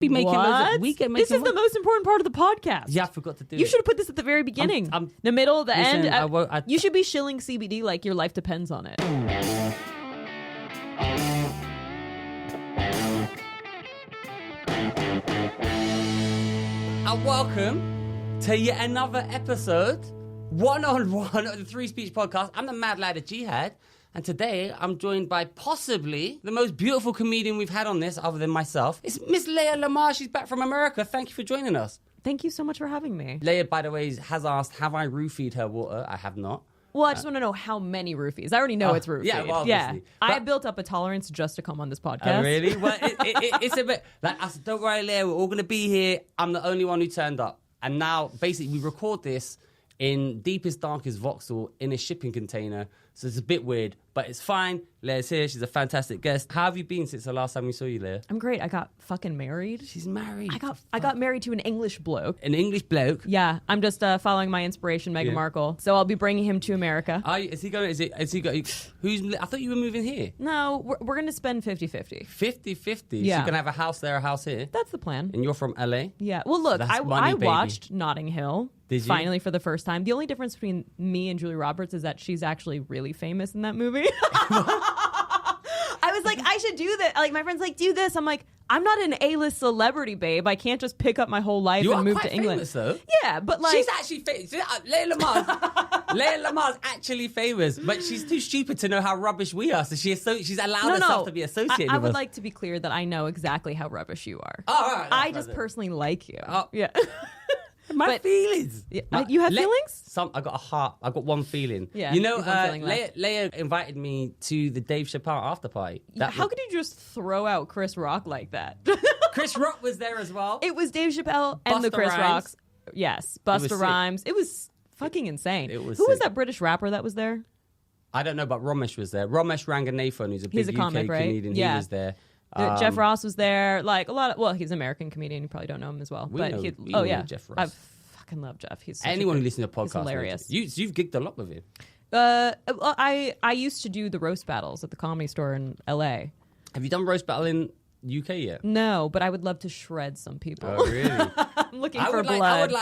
be making what? This is the most important part of the podcast. Yeah, I forgot to do it. You should have put this at the very beginning. The middle, the end. You should be shilling CBD like your life depends on it. And welcome to yet another episode, one-on-one of the Three Speech Podcast. I'm the Mad Lad of Jihad. And today, I'm joined by possibly the most beautiful comedian we've had on this, other than myself. It's Miss Leah Lamarr. She's back from America. Thank you for joining us. Thank you so much for having me. Leah, by the way, has asked, have I roofied her water? I have not. Well, I just want to know how many roofies. I already know it's roofied. Yeah, well, obviously. Yeah. I built up a tolerance just to come on this podcast. Oh, really? Well, it's a bit... Like, I said, don't worry, Leah, we're all going to be here. I'm the only one who turned up. And now, basically, we record this in deepest, darkest Vauxhall in a shipping container. So it's a bit weird, but it's fine. Leah's here. She's a fantastic guest. How have you been since the last time we saw you, Leah? I'm great. I got fucking married. She's married. I got married to an English bloke. An English bloke? Yeah. I'm just following my inspiration, Meghan Markle. So I'll be bringing him to America. Is he going? Is he going? I thought you were moving here. No, we're going to spend 50-50. 50-50? Yeah. So you're going to have a house there, a house here? That's the plan. And you're from LA? Yeah. Well, look, So I watched Notting Hill. Did you? Finally for the first time. The only difference between me and Julia Roberts is that she's actually really famous in that movie. I was like, I should do that. Like, my friend's like, do this. I'm like, I'm not an A-list celebrity, babe. I can't just pick up my whole life and move to England. Famous, though. Yeah, but like... She's actually famous. Leah Lamarr's actually famous, but she's too stupid to know how rubbish we are, so she's allowed herself to be associated with us. I would like to be clear that I know exactly how rubbish you are. Oh, all right. I just personally like you. Oh. Yeah. My feelings. You have feelings? I got a heart. I got one feeling. Yeah. You know, Leah Leah invited me to the Dave Chappelle after party. How could you just throw out Chris Rock like that? Chris Rock was there as well. It was Dave Chappelle and the Chris Rocks. Yes, Busta Rhymes. It was fucking insane. Who was that British rapper that was there? I don't know, but Ramesh was there. Ramesh Ranganathan, who's a big comic, UK right? comedian. Yeah. He was there. Jeff Ross was there. Like a lot of, well, he's an American comedian. You probably don't know him as well. We know Jeff Ross. I fucking love Jeff. He's anyone who listens to the podcast. He's hilarious. You've gigged a lot with him. Well, I used to do the roast battles at the Comedy Store in LA. Have you done roast battle in UK yet? No, but I would love to shred some people. Oh, really? I'm looking for blood.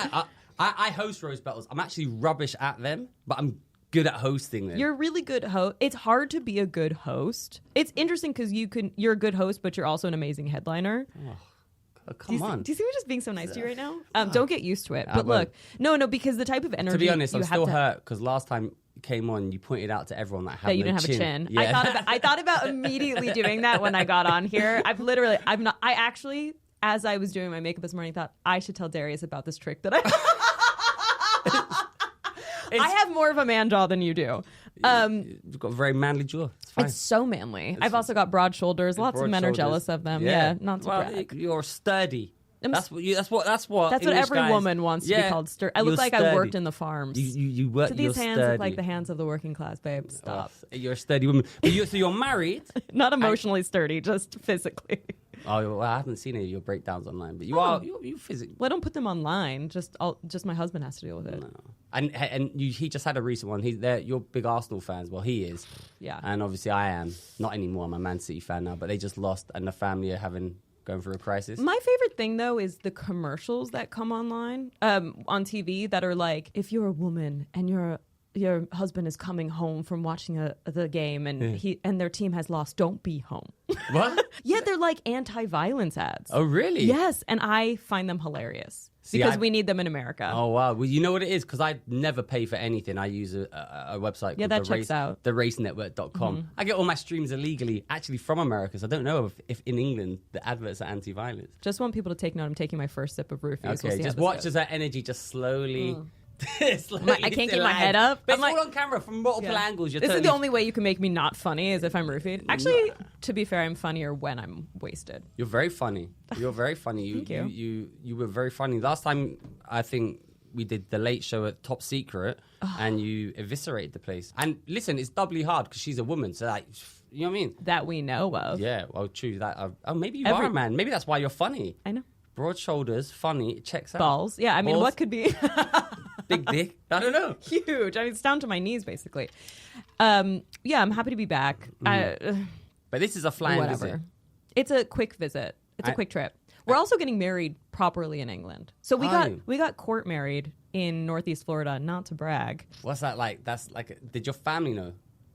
I host roast battles. I'm actually rubbish at them, but I'm good at hosting them. You're a really good host. It's hard to be a good host. It's interesting because you're a good host, but you're also an amazing headliner. Oh, come on. Do you see me just being so nice to you right now? Don't get used to it. But look, no, because the type of energy. To be honest, I'm still hurt because last time you came on, you pointed out to everyone that you didn't have a chin. Yeah. I thought about immediately doing that when I got on here. I actually, as I was doing my makeup this morning, thought I should tell Darius about this trick that I have more of a man jaw than you do. You've got a very manly jaw. It's fine. It's so manly. I've also got broad shoulders. Lots of men are jealous of them. Yeah, not to brag. You're sturdy. That's what every woman wants to be called sturdy. I look like I worked in the farms. You work. So these hands look like the hands of the working class, babe. Stop. You're a sturdy woman. But you're married. Not emotionally sturdy, just physically. Oh, well, I haven't seen any of your breakdowns online, but you physically. Well, I don't put them online. Just my husband has to deal with it. No. And he just had a recent one. You're big Arsenal fans. Well, he is. Yeah. And obviously I am. Not anymore. I'm a Man City fan now. But they just lost, and the family are going through a crisis. My favorite thing, though, is the commercials that come online on TV that are like, if you're a woman and your husband is coming home from watching the game and their team has lost, don't be home. What? Yeah, they're like anti-violence ads. Oh, really? Yes, and I find them hilarious. Because we need them in America. Oh, wow. Well, you know what it is? Because I never pay for anything. I use a website called that checks out. theracenetwork.com. Mm-hmm. I get all my streams illegally, actually from America. So I don't know if in England the adverts are anti-violence. Just want people to take note. I'm taking my first sip of roofies. Okay, just watch as that energy just slowly... I can't keep my head up. But it's all on camera from multiple angles. This is the only way you can make me not funny is if I'm roofied. Actually, to be fair, I'm funnier when I'm wasted. You're very funny. You're very funny. Thank you. You were very funny. Last time, I think we did the Late Show at Top Secret, and you eviscerated the place. And listen, it's doubly hard because she's a woman. So like, you know what I mean? That we know of. Yeah. Well, true. That. Maybe you are a man. Maybe that's why you're funny. I know. Broad shoulders, funny. It checks out. Balls. Yeah. I mean, what could be? Big dick. I don't know. Huge. I mean, it's down to my knees, basically. Yeah, I'm happy to be back. But this is a flying visit. It's a quick visit. It's a quick trip. We're also getting married properly in England. So we got court married in Northeast Florida, not to brag. What's that like? That's like, did your family know?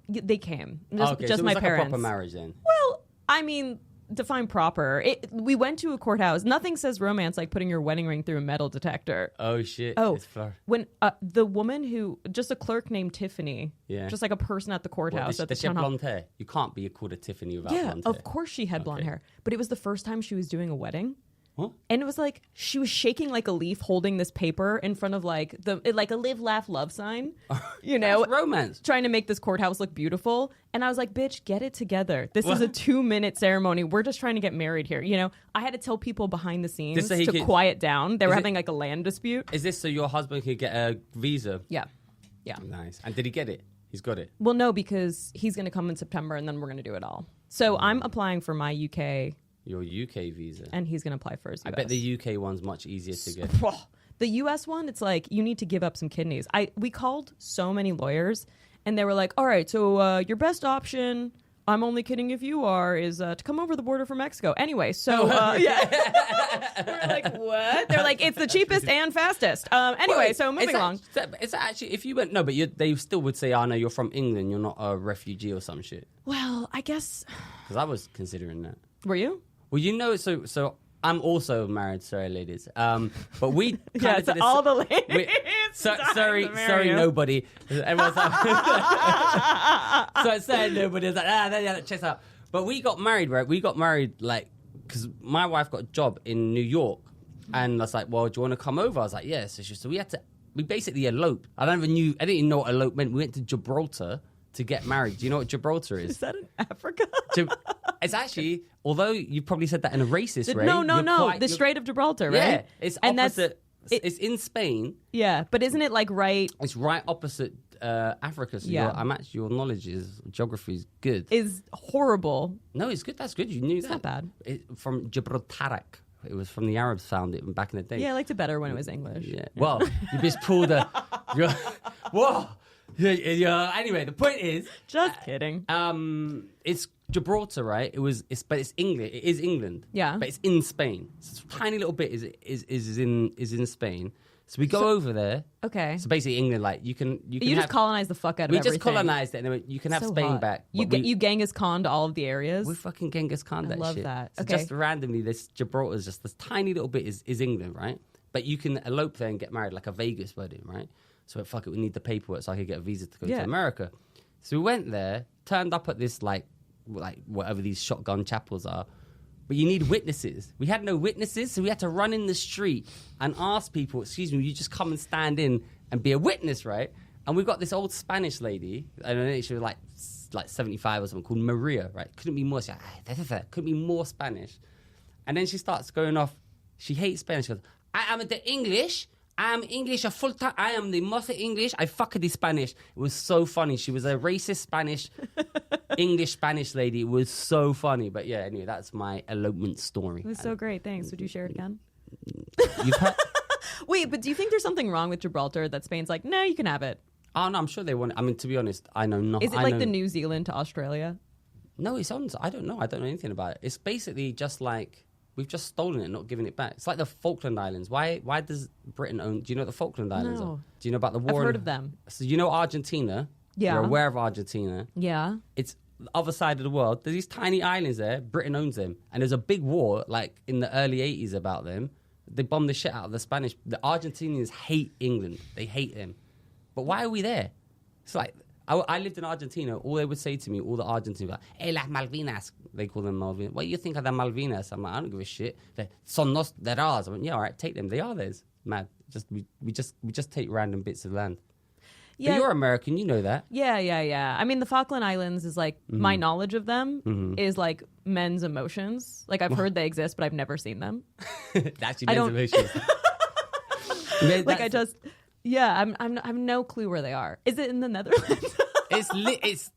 They came. Just so it was my like parents. A proper marriage then? Well, I mean, define proper. We went to a courthouse. Nothing says romance like putting your wedding ring through a metal detector. Oh, shit. Oh, when the woman just a clerk named Tiffany, just like a person at the courthouse at the town hall. Does she have blonde hair? You can't be called a Tiffany without blonde hair. Yeah, of course she had blonde hair. But it was the first time she was doing a wedding. Huh? And it was like she was shaking like a leaf, holding this paper in front of like a live, laugh, love sign. You know, that's romance. Trying to make this courthouse look beautiful. And I was like, "Bitch, get it together. This is a 2-minute ceremony. We're just trying to get married here." You know, I had to tell people behind the scenes to quiet down. They were having like a land dispute. Is this so your husband could get a visa? Yeah. Nice. And did he get it? He's got it. Well, no, because he's going to come in September, and then we're going to do it all. So I'm applying for my UK. Your UK visa. And he's going to apply for his US. I bet the UK one's much easier to get. The US one, it's like you need to give up some kidneys. We called so many lawyers, and they were like, all right, so your best option, I'm only kidding if you are, is to come over the border from Mexico. Anyway, so yeah. We're like, what? They're like, it's the cheapest and fastest. Anyway, so moving along. It's actually, if you went, no, but they still would say, oh, no, you're from England. You're not a refugee or some shit. Well, I guess. Because I was considering that. Were you? Well, you know, so I'm also married, sorry, ladies. But we kind of all the ladies. Sorry, nobody. Everyone's like, so sorry, nobody. Was like, chest out. But we got married, right? We got married like because my wife got a job in New York, and I was like, well, do you want to come over? I was like, yes. So we basically eloped. I didn't even know what elope meant. We went to Gibraltar to get married. Do you know what Gibraltar is? Is that in Africa? It's actually, although you probably said that in a racist way. No. The Strait of Gibraltar, right? Yeah, it's opposite. It's in Spain. Yeah, but isn't it like right? It's right opposite Africa. So your knowledge geography is good. Is horrible. No, it's good. That's good. You knew that. It's not bad. From Gibraltar. It was from the Arabs found it back in the day. Yeah, I liked it better when it was English. Yeah. Well, you just pulled a. Whoa. Yeah. Anyway, the point is, just kidding. It's Gibraltar, right? But it's England. It is England. Yeah. But it's in Spain. So a tiny little bit is in Spain. So we go over there. Okay. So basically, England, like you can just colonize the fuck out of everything. We just colonized it, and then you can have Spain back. You Genghis Khan'd all of the areas. We fucking Genghis Khan that shit. I love that. So just randomly, this Gibraltar is just this tiny little bit is England, right? But you can elope there and get married like a Vegas wedding, right? So fuck it, we need the paperwork so I could get a visa to go to America. So we went there, turned up at this like whatever these shotgun chapels are, but you need witnesses. We had no witnesses, so we had to run in the street and ask people, excuse me, will you just come and stand in and be a witness, right? And we got this old Spanish lady, and she was like 75 or something, called Maria, right? Couldn't be more, couldn't be more Spanish. And then she starts going off, she hates Spanish, she goes, I am the English. I am English a full time. I am the most English. I fuck the Spanish. It was so funny. She was a racist Spanish, English Spanish lady. It was so funny. But yeah, anyway, that's my elopement story. It was so great. Thanks. Would you share it again? You've heard? Wait, but do you think there's something wrong with Gibraltar that Spain's like, no, you can have it? Oh, no, I'm sure they want it. I mean, to be honest, I know nothing. Is it like the New Zealand to Australia? No, it's on. I don't know. I don't know anything about it. It's basically just like... We've just stolen it, not giving it back. It's like the Falkland Islands. Why does Britain own... Do you know what the Falkland Islands are? Do you know about the war? I've heard of them. So you know Argentina? Yeah. You're aware of Argentina? Yeah. It's the other side of the world. There's these tiny islands there. Britain owns them. And there's a big war, like, in the early 80s about them. They bombed the shit out of the Spanish. The Argentinians hate England. They hate them. But why are we there? It's like... I lived in Argentina. All they would say to me, all the Argentines, like, hey, las Malvinas. They call them Malvinas. What do you think of the Malvinas? I'm like, I don't give a shit. They're ours. I went, yeah, all right, take them. They are theirs. Mad. We just take random bits of land. Yeah. But you're American, you know that. Yeah. I mean, the Falkland Islands is like, my knowledge of them is like men's emotions. Like, I've heard they exist, but I've never seen them. That's your men's emotions. Yeah, I have no clue where they are. Is it in the Netherlands? It's.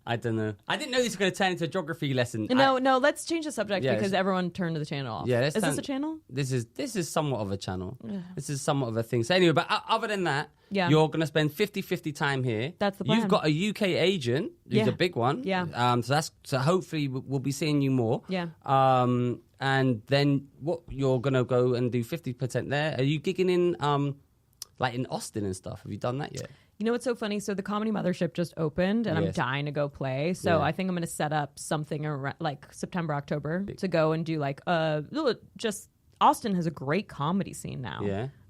I don't know. I didn't know this was going to turn into a geography lesson. No. Let's change the subject because everyone turned the channel off. Yeah, is this a channel? This is somewhat of a channel. This is somewhat of a thing. So anyway, but other than that, you're going to spend 50-50 time here. That's the plan. You've got a UK agent who's a big one. Yeah. So hopefully we'll be seeing you more. Yeah. and then what? You're gonna go and do 50% there. Are you gigging in like in Austin and stuff? Have you done that yet? You know what's so funny? So the Comedy Mothership just opened, and I'm dying to go play. So I think I'm going to set up something around like September, October to go and do like just Austin has a great comedy scene now.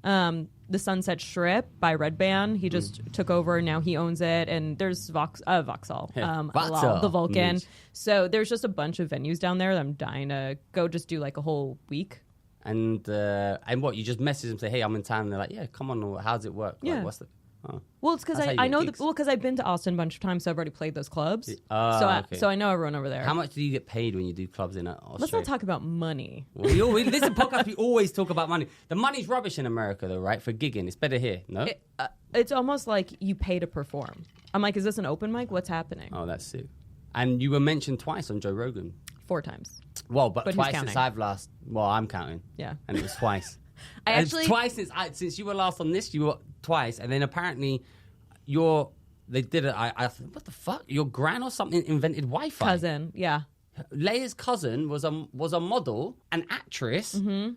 Yeah. The Sunset Strip by Red Band, he just took over, and now he owns it. And there's Vauxhall, the Vulcan. Nice. So there's just a bunch of venues down there that I'm dying to go just do like a whole week. And what? You just message them, say, "Hey, I'm in town." And they're like, "Yeah, come on. How's it work? Yeah. Like, what's the?" Oh. Well, it's because I know because I've been to Austin a bunch of times, so I've already played those clubs. So I know everyone over there. How much do you get paid when you do clubs in Australia? Let's not talk about money. Well, this is a podcast. We always talk about money. The money's rubbish in America, though, right? For gigging, it's better here. No, it's almost like you pay to perform. I'm like, is this an open mic? What's happening? Oh, that's sick. And you were mentioned twice on Joe Rogan. 4 times. Well, but twice since I've last. Well, I'm counting. Yeah, and it was twice. Twice since you were last on this. You were twice, and then apparently. They did it. I what the fuck? Your gran or something invented Wi-Fi. Cousin, yeah. Leah's cousin was a model, an actress. Mm-hmm.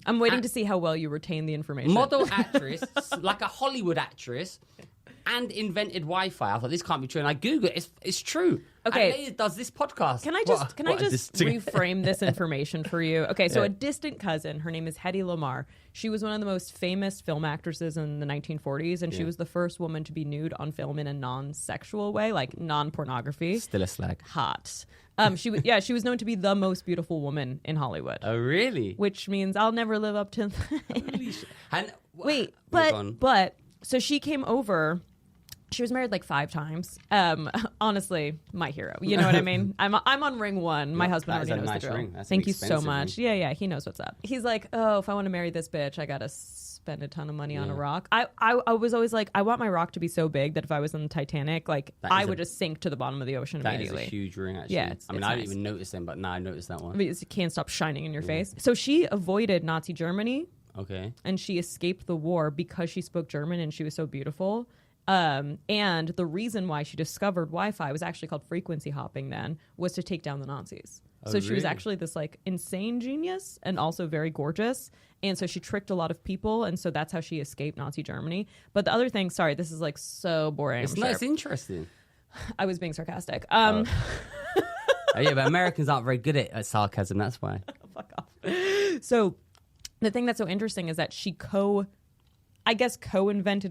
I'm waiting to see how well you retain the information. Model actress, like a Hollywood actress, and invented Wi-Fi. I thought this can't be true, and I googled it. It's true. Okay, and Leah does this podcast. Can I just reframe this information for you? Okay, so a distant cousin. Her name is Hedy Lamarr. She was one of the most famous film actresses in the 1940s, and she was the first woman to be nude on film in a non-sexual way, like non-pornography. Still a slag. Hot. She was known to be the most beautiful woman in Hollywood. Oh, really? Which means I'll never live up to. Holy shit! And wait, but so she came over. She was married like 5 times. Honestly, my hero. You know what I mean? I'm on ring 1. My husband already knows the drill. Ring. Thank you so much. Ring. Yeah, he knows what's up. He's like, oh, if I want to marry this bitch, I gotta spend a ton of money on a rock. I was always like, I want my rock to be so big that if I was on the Titanic, like I would just sink to the bottom of the ocean immediately. That is a huge ring, actually. Yeah, I didn't even notice them, but now I noticed that one. It can't stop shining in your face. So she avoided Nazi Germany. Okay. And she escaped the war because she spoke German and she was so beautiful. And the reason why she discovered Wi-Fi was actually called frequency hopping then, was to take down the Nazis. So she was actually this like insane genius and also very gorgeous. And so she tricked a lot of people. And so that's how she escaped Nazi Germany. But the other thing, sorry, this is like so boring. It's nice, interesting. I was being sarcastic. Oh, yeah, but Americans aren't very good at sarcasm. That's why. Fuck off. So the thing that's so interesting is that she co-invented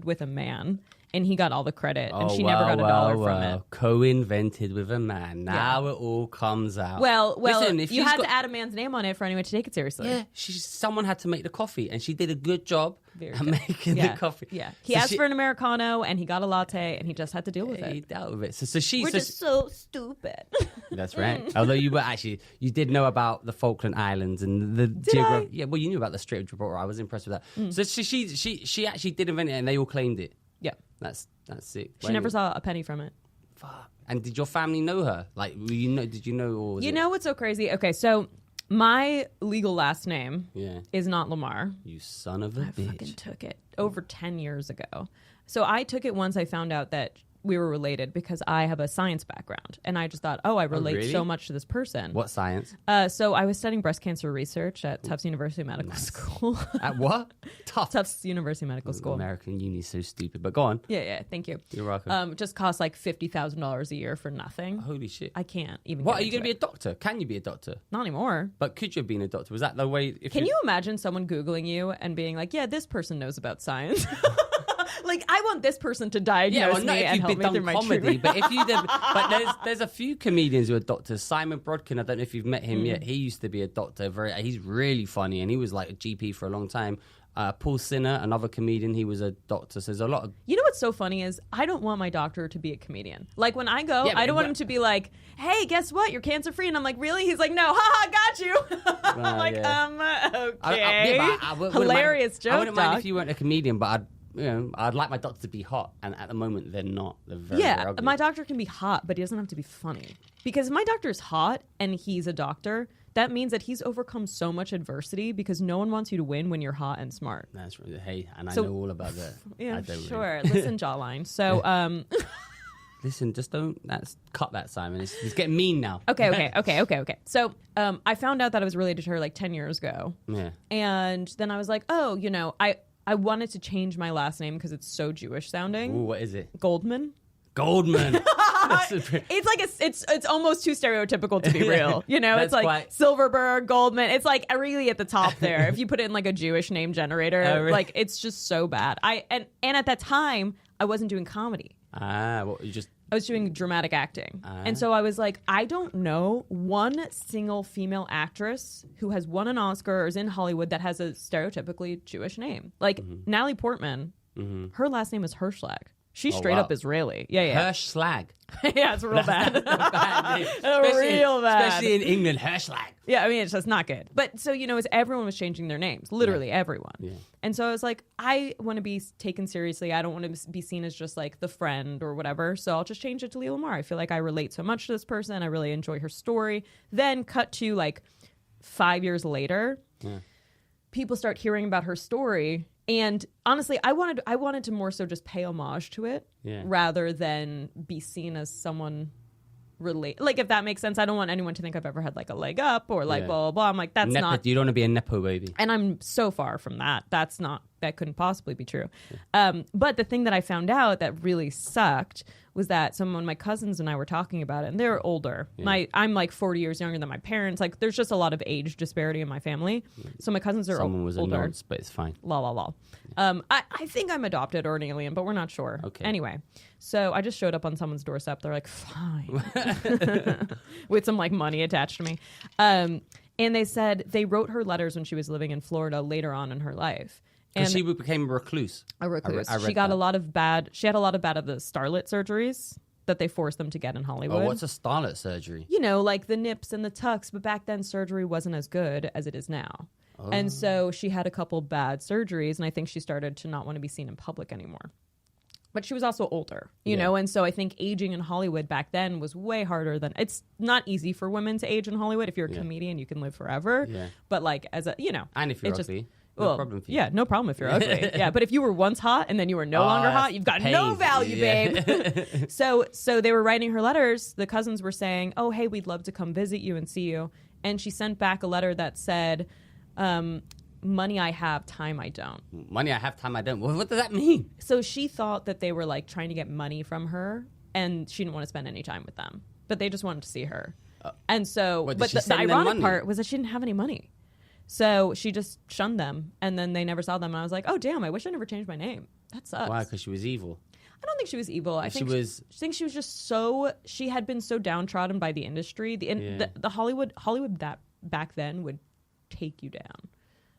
with a man. And he got all the credit, and she never got $1 from it. Co-invented with a man. Now it all comes out. Well, listen, if you had to add a man's name on it for anyone to take it seriously. Yeah, someone had to make the coffee, and she did a good job at making the coffee. Yeah, he asked for an Americano, and he got a latte, and he just had to deal with it. He dealt with it. We're just so stupid. That's right. Although you did know about the Falkland Islands and the geography. Yeah, well, you knew about the Strait of Gibraltar. I was impressed with that. So she actually did invent it, and they all claimed it. Yeah. That's sick. She never saw a penny from it. Fuck. And did your family know her? Like, did you know? Or you know what's so crazy? Okay, so my legal last name is not Lamarr. You son of a bitch. I fucking took it over 10 years ago. So I took it once I found out that we were related because I have a science background. And I just thought, I relate so much to this person. What science? So I was studying breast cancer research at Tufts University Medical School. At what? Tufts University Medical School. American uni is so stupid, but go on. Yeah, thank you. You're welcome. It just costs like $50,000 a year for nothing. Holy shit. I can't even What, are you going to be a doctor? Can you be a doctor? Not anymore. But could you have been a doctor? Was that the way? Can you imagine someone Googling you and being like, yeah, this person knows about science? Like, I want this person to diagnose me and help me through my treatment. But if you did, but there's a few comedians who are doctors. Simon Brodkin, I don't know if you've met him yet. He used to be a doctor. He's really funny, and he was like a GP for a long time. Paul Sinner, another comedian, he was a doctor. So there's a lot of... You know what's so funny is I don't want my doctor to be a comedian. Like, when I go, I don't want him to be like, hey, guess what? You're cancer-free. And I'm like, really? He's like, no, haha, got you. I'm like, okay. Hilarious joke, I wouldn't mind if you weren't a comedian, but I'd like my doctor to be hot, and at the moment they're not. They're very ugly. My doctor can be hot, but he doesn't have to be funny. Because if my doctor's hot and he's a doctor, that means that he's overcome so much adversity because no one wants you to win when you're hot and smart. That's right. Hey, and I know all about that. Yeah, sure. Listen, jawline. So, Listen, just don't. Cut that, Simon. It's getting mean now. Okay. So I found out that I was related to her like 10 years ago. Yeah. And then I was like, oh, I wanted to change my last name because it's so Jewish sounding. Ooh, what is it? Goldman. It's like it's almost too stereotypical to be real. It's like Silverberg, Goldman. It's like really at the top there. If you put it in like a Jewish name generator, really? Like it's just so bad. And at that time I wasn't doing comedy. I was doing dramatic acting. And so I was like, I don't know one single female actress who has won an Oscar or is in Hollywood that has a stereotypically Jewish name. Like Natalie Portman, her last name is Hirschlag. She's straight up Israeli. Yeah. Hirschlag. Yeah, it's real bad. Real bad. Especially in England, Hirschlag. Yeah, I mean, it's just not good. But so, as everyone was changing their names, literally everyone. Yeah. And so I was like, I want to be taken seriously. I don't want to be seen as just like the friend or whatever. So I'll just change it to Leah Lamarr. I feel like I relate so much to this person. I really enjoy her story. Then cut to like 5 years later, people start hearing about her story. And honestly, I wanted to more so just pay homage to it rather than be seen as someone relate. Like, if that makes sense, I don't want anyone to think I've ever had like a leg up or like blah, blah, blah. I'm like, that's not. You don't want to be a Nepo baby. And I'm so far from that. That couldn't possibly be true. But the thing that I found out that really sucked was that some of my cousins and I were talking about it, and they're older. Yeah. I'm like 40 years younger than my parents. Like, there's just a lot of age disparity in my family. So my cousins are Someone was older. A nonce, but it's fine. La. I think I'm adopted or an alien, but we're not sure. Okay. Anyway, so I just showed up on someone's doorstep. They're like, fine. With some like money attached to me. And they said they wrote her letters when she was living in Florida later on in her life. And she became a recluse. She got a lot of bad. She had a lot of bad of the starlet surgeries that they forced them to get in Hollywood. Oh, what's a starlet surgery? Like the nips and the tucks. But back then, surgery wasn't as good as it is now. Oh. And so she had a couple bad surgeries, and I think she started to not want to be seen in public anymore. But she was also older, you know, and so I think aging in Hollywood back then was way harder than. It's not easy for women to age in Hollywood. If you're a comedian, you can live forever. Yeah. But like as a, and if you're ugly. No problem for you. Yeah, no problem if you're ugly. Yeah, but if you were once hot and then you were no longer hot, you've got no value, babe. So they were writing her letters. The cousins were saying, oh, hey, we'd love to come visit you and see you. And she sent back a letter that said, money I have, time I don't. Money I have, time I don't. What does that mean? So she thought that they were like trying to get money from her, and she didn't want to spend any time with them. But they just wanted to see her. And so, but the ironic part was that she didn't have any money. So she just shunned them, and then they never saw them. And I was like, oh, damn, I wish I never changed my name. That sucks. Why? Because she was evil? I don't think she was evil. I think she was just she had been so downtrodden by the industry. The Hollywood that back then would take you down.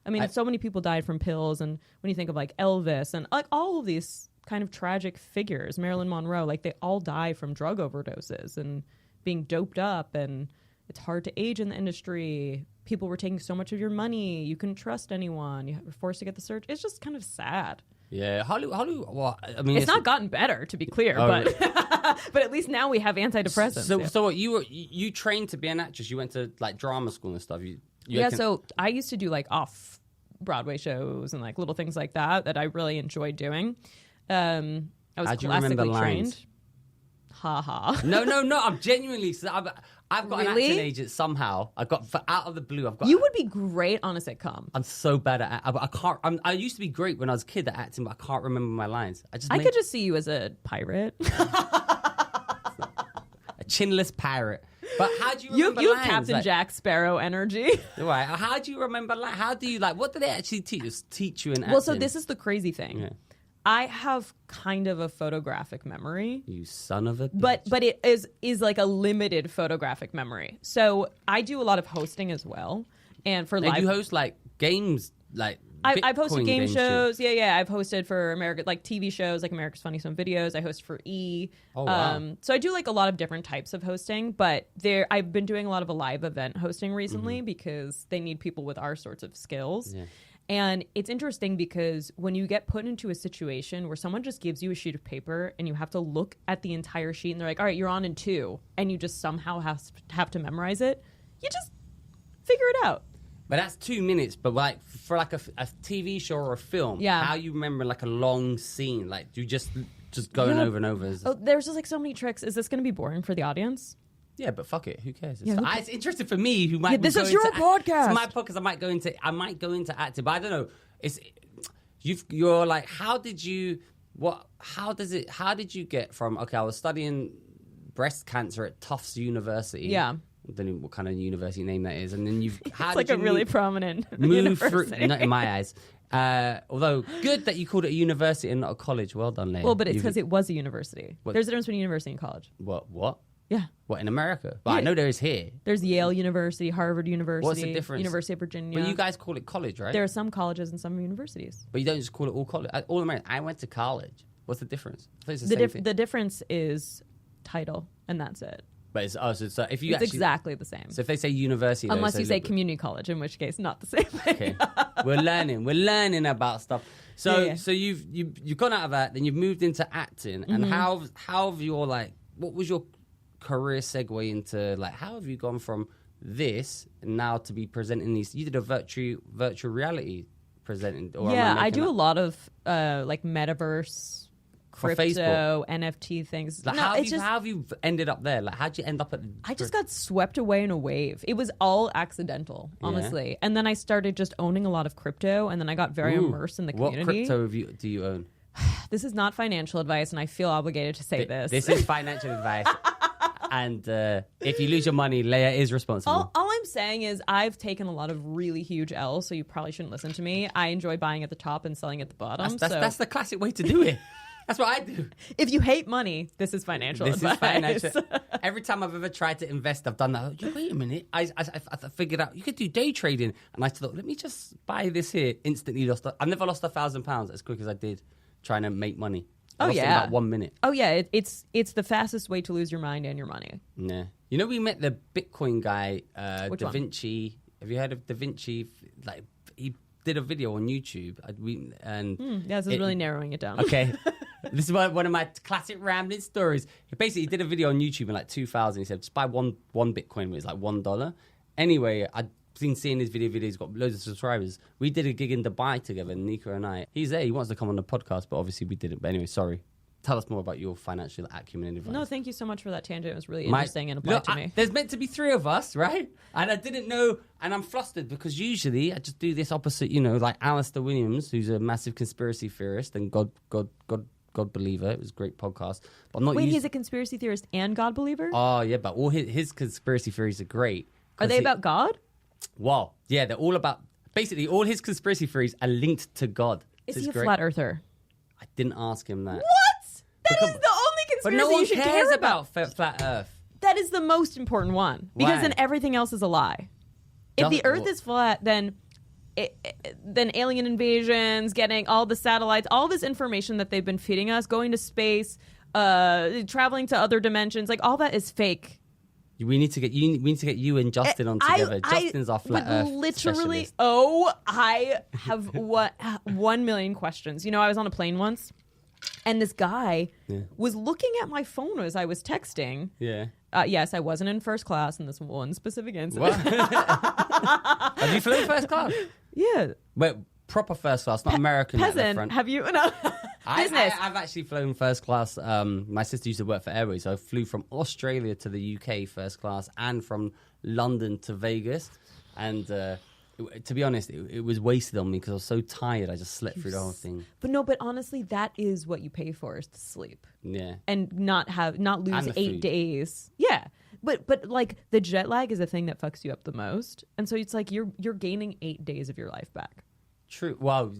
I mean, so many people died from pills. And when you think of like Elvis and like all of these kind of tragic figures, Marilyn Monroe, like they all die from drug overdoses and being doped up. And it's hard to age in the industry. People were taking so much of your money. You couldn't trust anyone. You were forced to get the surgery. It's just kind of sad. Yeah, Hollywood. Well, I mean, it's not gotten better, to be clear, but but at least now we have antidepressants. So what you trained to be an actress? You went to like drama school and stuff. So I used to do like off Broadway shows and like little things like that I really enjoyed doing. I was classically trained. Ha ha. No. I'm genuinely. I've got an acting agent somehow. Out of the blue. You would be great on a sitcom. I'm so bad at. I can't. I used to be great when I was a kid at acting, but I can't remember my lines. I could just see you as a pirate. A chinless pirate. But how do you remember you lines? Have Captain Jack Sparrow energy. Right. How do you remember lines? How do you what do they actually teach you in acting? Well, so this is the crazy thing. Yeah. I have kind of a photographic memory. You son of a bitch. But it is like a limited photographic memory. So I do a lot of hosting as well. And for live, you host like games, like I've hosted game shows. Yeah. I've hosted for America, like TV shows, like America's Funniest Home Videos. I host for E. Oh, wow. So I do like a lot of different types of hosting. But I've been doing a lot of a live event hosting recently because they need people with our sorts of skills. Yeah. And it's interesting because when you get put into a situation where someone just gives you a sheet of paper and you have to look at the entire sheet and they're like, all right, you're on in 2, and you just somehow have to memorize it, you just figure it out. But that's 2 minutes. But like for like a TV show or a film, how you remember like a long scene? Like you just just going over and over. Oh, there's just like so many tricks. Is this going to be boring for the audience? Yeah, but fuck it. Who cares? Yeah, It's interesting for me who might. This is your podcast. It's my podcast. I might go into acting, but I don't know. You're like, how did you get from? Okay, I was studying breast cancer at Tufts University. Yeah. I don't know what kind of university name that is, and then you've it's like a really prominent move university. through. Not in my eyes. Although good that you called it a university and not a college. Well done, Leah. Well, but it's because it was a university. What? There's a difference between university and college. What? Yeah. What, in America? But I know there is here. There's Yale University, Harvard University. What's the difference? University of Virginia. But you guys call it college, right? There are some colleges and some universities. But you don't just call it all college. All American. I went to college. What's the difference? I think it's the same thing. The difference is title, and that's it. But it's if you it's actually, exactly the same. So if they say university, unless you say community college, in which case not the same thing. Okay, we're learning about stuff. So so you've gone out of that, then you've moved into acting, and how have your what was your career segue into how have you gone from this now to be presenting these? You did a virtual reality presenting. Or I do a lot of metaverse. Crypto, NFT things. How have you ended up there? How'd you end up at... I just got swept away in a wave. It was all accidental, honestly. Yeah. And then I started just owning a lot of crypto, and then I got very immersed in the community. What crypto do you own? This is not financial advice, and I feel obligated to say this. This is financial advice. And if you lose your money, Leah is responsible. All I'm saying is I've taken a lot of really huge L's, so you probably shouldn't listen to me. I enjoy buying at the top and selling at the bottom. That's the classic way to do it. That's what I do. If you hate money, this is financial advice. Is financial. Every time I've ever tried to invest, I've done that. Wait a minute. I figured out you could do day trading. And I thought, let me just buy this here. Instantly lost. I've never lost £1,000 as quick as I did trying to make money. I lost it in about 1 minute. Oh, yeah. It's the fastest way to lose your mind and your money. Yeah. You know, we met the Bitcoin guy, Which Da one? Vinci. Have you heard of Da Vinci? He did a video on YouTube. This is really narrowing it down. Okay. This is one of my classic rambling stories. He did a video on YouTube in 2000. He said, just buy one Bitcoin, which is $1. Anyway, I'd been seeing his videos. He's got loads of subscribers. We did a gig in Dubai together, Nico and I. He's there. He wants to come on the podcast, but obviously we didn't. But anyway, sorry. Tell us more about your financial acumen and advice. No, thank you so much for that tangent. It was really interesting and applied to me. There's meant to be 3 of us, right? And I didn't know, and I'm flustered because usually I just do this opposite, like Alistair Williams, who's a massive conspiracy theorist and God believer. It was a great podcast. But I'm not Wait, he's a conspiracy theorist and God believer? Oh, yeah, but all his conspiracy theories are great. Are they about God? Well, yeah, they're all about... Basically, all his conspiracy theories are linked to God. Is he a flat earther? I didn't ask him that. What? That is the only conspiracy you should care about. But no one cares about flat Earth. That is the most important one. Because then everything else is a lie. If the Earth is flat, then alien invasions, getting all the satellites, all this information that they've been feeding us, going to space, traveling to other dimensions, all that is fake. We need to get you and Justin on together. Justin's our flat Earth specialist. I have 1 million questions. I was on a plane once, and this guy was looking at my phone as I was texting. Yeah. Yes, I wasn't in first class in this one specific incident. Have you flown first class? Yeah. But proper first class, not American. Peasant, have you? No. Business. I've actually flown first class. My sister used to work for Airways, so I flew from Australia to the UK first class and from London to Vegas. And to be honest, it was wasted on me because I was so tired. I just slept through the whole thing. But honestly, that is what you pay for, is to sleep. Yeah. And not lose 8 days. Yeah. But the jet lag is the thing that fucks you up the most. And so it's you're gaining 8 days of your life back. True. Well,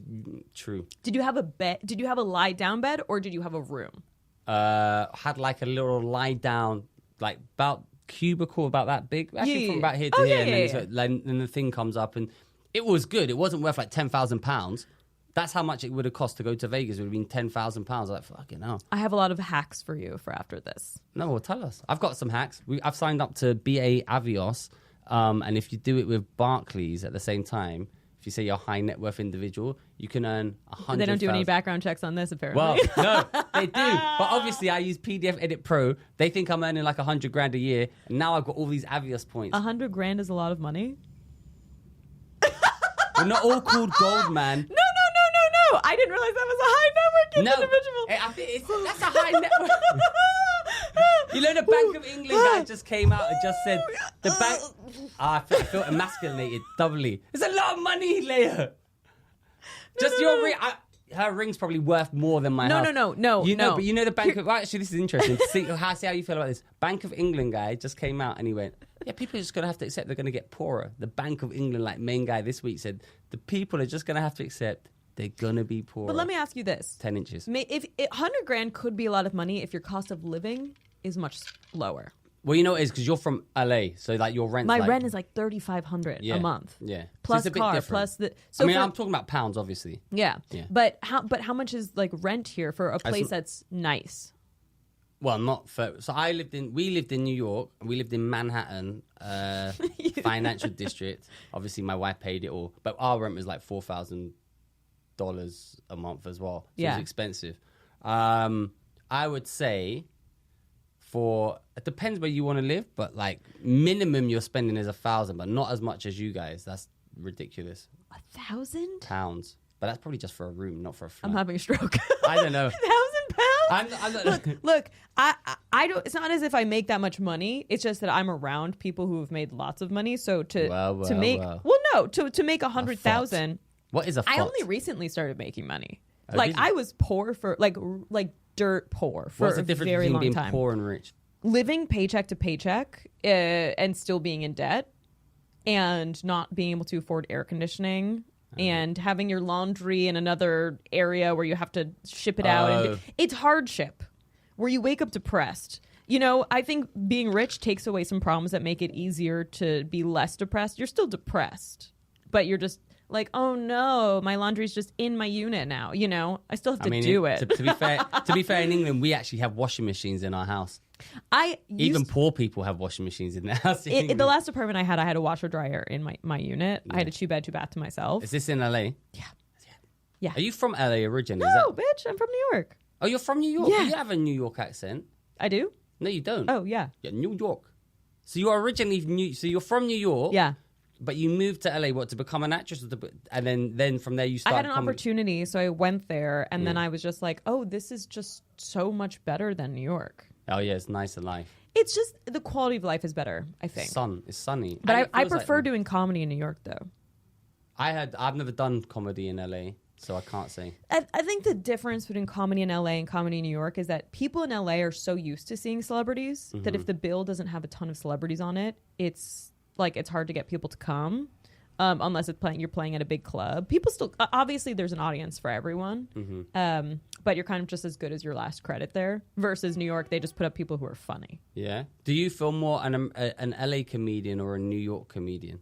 true. Did you have a bed? Did you have a lie down bed or did you have a room? Had a little lie down, about cubicle about that big. Actually, from about here to here. And the thing comes up and it was good. It wasn't worth £10,000. That's how much it would have cost to go to Vegas. It would have been £10,000. Fucking hell. I have a lot of hacks for you for after this. No, well, tell us. I've got some hacks. I've signed up to BA Avios. And if you do it with Barclays at the same time, if you say you're a high net worth individual, you can earn 100,000. They don't do any background checks on this, apparently. Well, no, they do. But obviously, I use PDF Edit Pro. They think I'm earning $100,000 a year. And now I've got all these Avios points. $100,000 is a lot of money. We're not all called gold, man. No. Oh, I didn't realize that was a high net worth individual. I think that's a high net worth. You know, the Bank of England guy just came out and just said the bank. I feel emasculated doubly. It's a lot of money, Leah. Just your ring. Her ring's probably worth more than my house. No. You know, but you know the Bank of... Well, actually, this is interesting. See how you feel about this. Bank of England guy just came out and he went, yeah, people are just going to have to accept they're going to get poorer. The Bank of England, main guy this week said, the people are just going to have to accept they're going to be poorer. But let me ask you this. 10 inches. If 100 grand could be a lot of money if your cost of living is much lower. Well, you know it is because you're from LA, so your rent. My rent is like $3,500 a month. Yeah, plus so it's a bit car, different. plus the. So I'm talking about pounds, obviously. Yeah. But how much is rent here for a place that's nice? Well, not for. So we lived in New York. We lived in Manhattan, financial district. Obviously, my wife paid it all, but our rent was like $4,000 a month as well. So it was expensive. I would say. It depends where you want to live, but minimum you're spending is $1,000, but not as much as you guys. That's ridiculous. £1,000? But that's probably just for a room, not for a flat. I'm having a stroke. I don't know. £1,000? Look, I don't. It's not as if I make that much money. It's just that I'm around people who have made lots of money. So to make make 100,000. What is a? I only recently started making money. Oh, I was poor for dirt poor for What's the a difference very between long being time. poor and rich? Living paycheck to paycheck and still being in debt and not being able to afford air conditioning and having your laundry in another area where you have to ship it out. And it's hardship where you wake up depressed. You know, I think being rich takes away some problems that make it easier to be less depressed. You're still depressed, but you're just oh no, my laundry's just in my unit now. You know, I still have to do it. To be fair, in England, we actually have washing machines in our house. Even poor people have washing machines in their house. The last apartment I had a washer dryer in my unit. Yeah. I had a 2-bed, 2-bath to myself. Is this in LA? Yeah. Are you from LA originally? No, bitch, I'm from New York. Oh, you're from New York? Yeah. You have a New York accent. I do? No, you don't. Oh, yeah. Yeah, New York. So you're originally so you're from New York. Yeah. But you moved to LA, to become an actress? And then from there you started... I had an opportunity, so I went there, and then I was just like, oh, this is just so much better than New York. Oh, yeah, it's nicer life. It's just, the quality of life is better, I think. It's sunny. But I prefer doing comedy in New York, though. I've never done comedy in LA, so I can't say. I think the difference between comedy in LA and comedy in New York is that people in LA are so used to seeing celebrities that if the bill doesn't have a ton of celebrities on it, it's hard to get people to come unless you're playing at a big club. People still, obviously there's an audience for everyone, but you're kind of just as good as your last credit there. Versus New York, they just put up people who are funny. Yeah. Do you feel more an LA comedian or a New York comedian?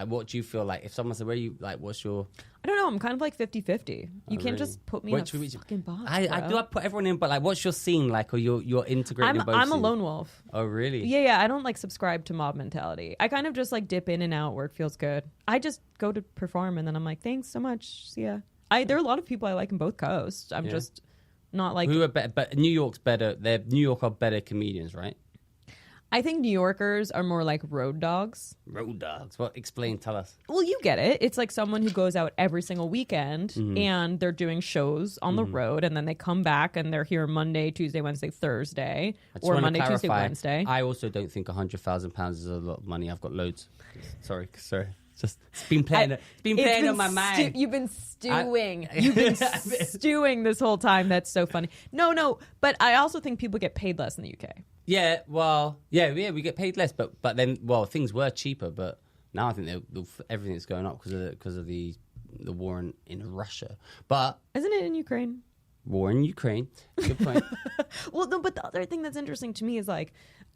What do you feel like? If someone said, where you, what's your... I don't know. I'm kind of 50-50. You can't just put me in a fucking box, I put everyone in, but what's your scene like, or you're integrating both I'm a scenes? lone wolf. Oh, really? Yeah. I don't subscribe to mob mentality. I kind of just dip in and out where it feels good. I just go to perform and then I'm like, thanks so much. See ya. There are a lot of people I like in both coasts. I'm just not who are better, but New York's better. New York are better comedians, right? I think New Yorkers are more like road dogs. Road dogs? What? Explain, tell us. Well, you get it. It's like someone who goes out every single weekend and they're doing shows on the road and then they come back and they're here Monday, Tuesday, Wednesday, Thursday, or Monday, Tuesday, Wednesday. I also don't think £100,000 is a lot of money. I've got loads. Sorry. Just it's been playing on my mind. You've been stewing. You've been stewing this whole time. That's so funny. No, but I also think people get paid less in the UK. Yeah, we get paid less, but then, things were cheaper, but now I think everything's going up because of the war in Russia. But isn't it in Ukraine? War in Ukraine. Good point. Well, no, but the other thing that's interesting to me is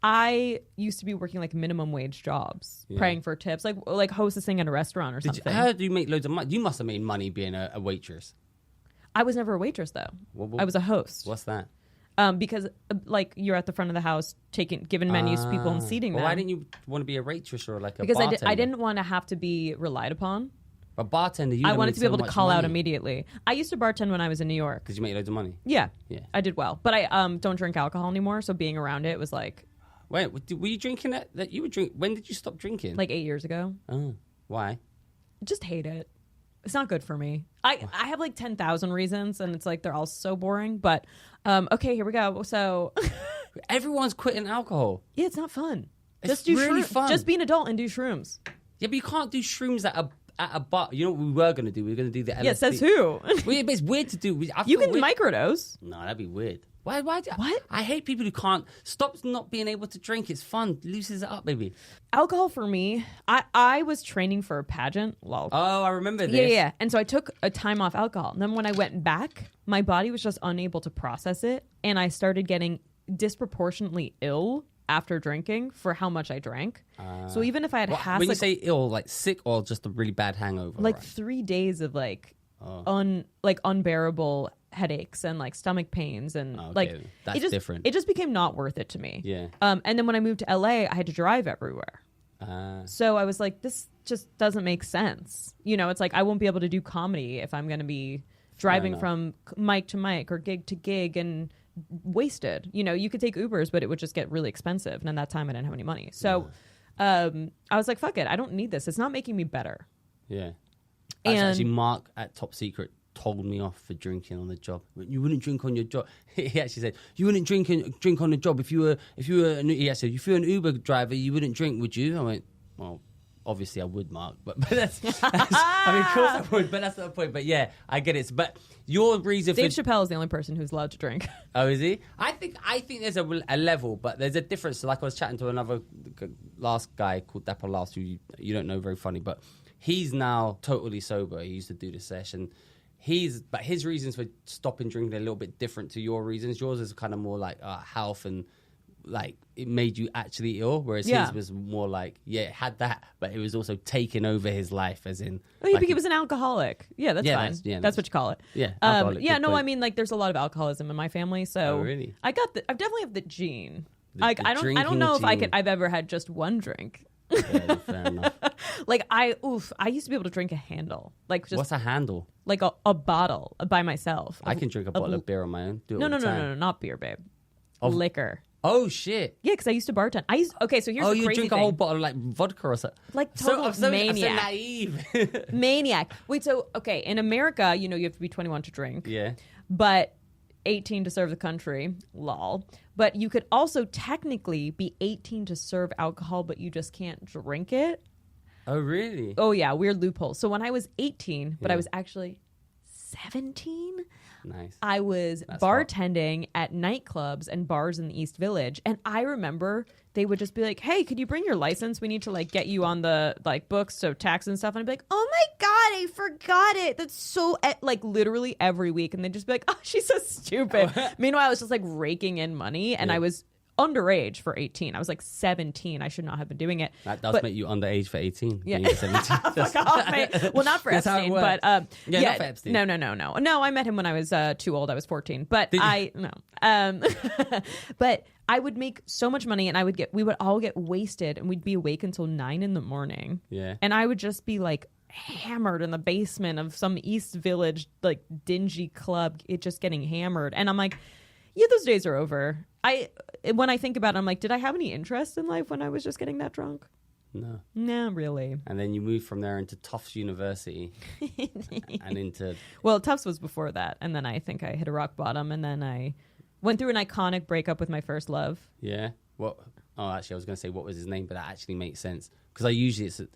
I used to be working minimum wage jobs, praying for tips, like hostessing at a restaurant or something. How do you make loads of money? You must have made money being a waitress. I was never a waitress though. I was a host. What's that? Because you're at the front of the house giving menus to people and seating them. Why didn't you want to be a waitress or a bartender? Because I didn't want to have to be relied upon. A bartender, I wanted to be able to call out immediately. I used to bartend when I was in New York. Because you make loads of money? Yeah. I did well. But I don't drink alcohol anymore, so being around it was Wait, were you drinking that you would drink? When did you stop drinking? 8 years ago. Oh, why? Just hate it. It's not good for me. I have like 10,000 reasons, and it's like they're all so boring. But okay, here we go. So everyone's quitting alcohol. Yeah, it's not fun. It's really fun. Just be an adult and do shrooms. Yeah, but you can't do shrooms at a bar. You know what we were going to do? We were going to do the LSD. Yeah, says who? Well, but it's weird to do. You can microdose. No, that'd be weird. Why? What? I hate people who can't. Stop not being able to drink. It's fun. Loosens it up, baby. Alcohol for me, I was training for a pageant. Lol. Oh, I remember this. Yeah. And so I took a time off alcohol. And then when I went back, my body was just unable to process it. And I started getting disproportionately ill after drinking for how much I drank. So even if I had when you say ill, like sick or just a really bad hangover? Like 3 days of unbearable headaches and like stomach pains and that's different. It just became not worth it to me. Yeah. And then when I moved to LA, I had to drive everywhere. So I was like, this just doesn't make sense. You know, it's like I won't be able to do comedy if I'm going to be driving from mic to mic or gig to gig and wasted. You know, you could take Ubers, but it would just get really expensive. And at that time, I didn't have any money. So I was like, fuck it. I don't need this. It's not making me better. Yeah. Actually, Mark at Top Secret told me off for drinking on the job. You wouldn't drink on your job. He actually said you wouldn't drink on the job if you were if you're an Uber driver, you wouldn't drink, would you? I went, well, obviously I would, Mark, but that's I mean, of course I would, but that's not the point. But yeah, I get it. But your reason Dave Chappelle is the only person who's allowed to drink. Oh, is he? I think there's a level, but there's a difference. So like I was chatting to another last guy called Dapper Last, who you don't know, very funny, but he's now totally sober. He used to do the session. But his reasons for stopping drinking are a little bit different to your reasons. Yours is kind of more like health and like it made you actually ill, whereas his was more like, it had that, but it was also taking over his life, as in. Well, he was an alcoholic. Yeah, that's fine. That's what you call it. Yeah. I mean, like, there's a lot of alcoholism in my family, so. Oh, really? I definitely have the gene. I don't know if I've ever had just one drink. Yeah, fair enough. Like I used to be able to drink a handle. Like just what's a handle? Like a bottle by myself. I can drink a bottle of beer on my own. No, not beer, babe. Liquor. Oh shit! Yeah, because I used to bartend. So here's the crazy thing. Oh, you drink a whole bottle of like vodka or something? Like total maniac. I'm so naive. Maniac. Wait, so okay, in America, you have to be 21 to drink. Yeah. But 18 to serve the country. Lol. But you could also technically be 18 to serve alcohol, but you just can't drink it. Oh, really? Oh, yeah. Weird loophole. So when I was 18, but I was actually 17. Nice. I was bartending at nightclubs and bars in the East Village. And I remember they would just be like, hey, could you bring your license? We need to like get you on the like books, so tax and stuff. And I'd be like, oh my God, I forgot it. That's so like literally every week. And they'd just be like, oh, she's so stupid. Meanwhile, I was just like raking in money and I was underage for 18. I was like 17. I should not have been doing it. That does make you underage for 18. Yeah. 17. Fuck off, mate. Well, not for Epstein, but not for Epstein. No. No, I met him when I was too old. I was 14. But but I would make so much money and we would all get wasted and we'd be awake until 9 a.m. Yeah. And I would just be like hammered in the basement of some East Village like dingy club, it just getting hammered. And I'm like, yeah, those days are over. When I think about it, I'm like, did I have any interest in life when I was just getting that drunk? No. No, really. And then you moved from there into Tufts University and into... Well, Tufts was before that. And then I think I hit a rock bottom. And then I went through an iconic breakup with my first love. Yeah? What? Oh, actually, I was going to say what was his name, but that actually makes sense. Because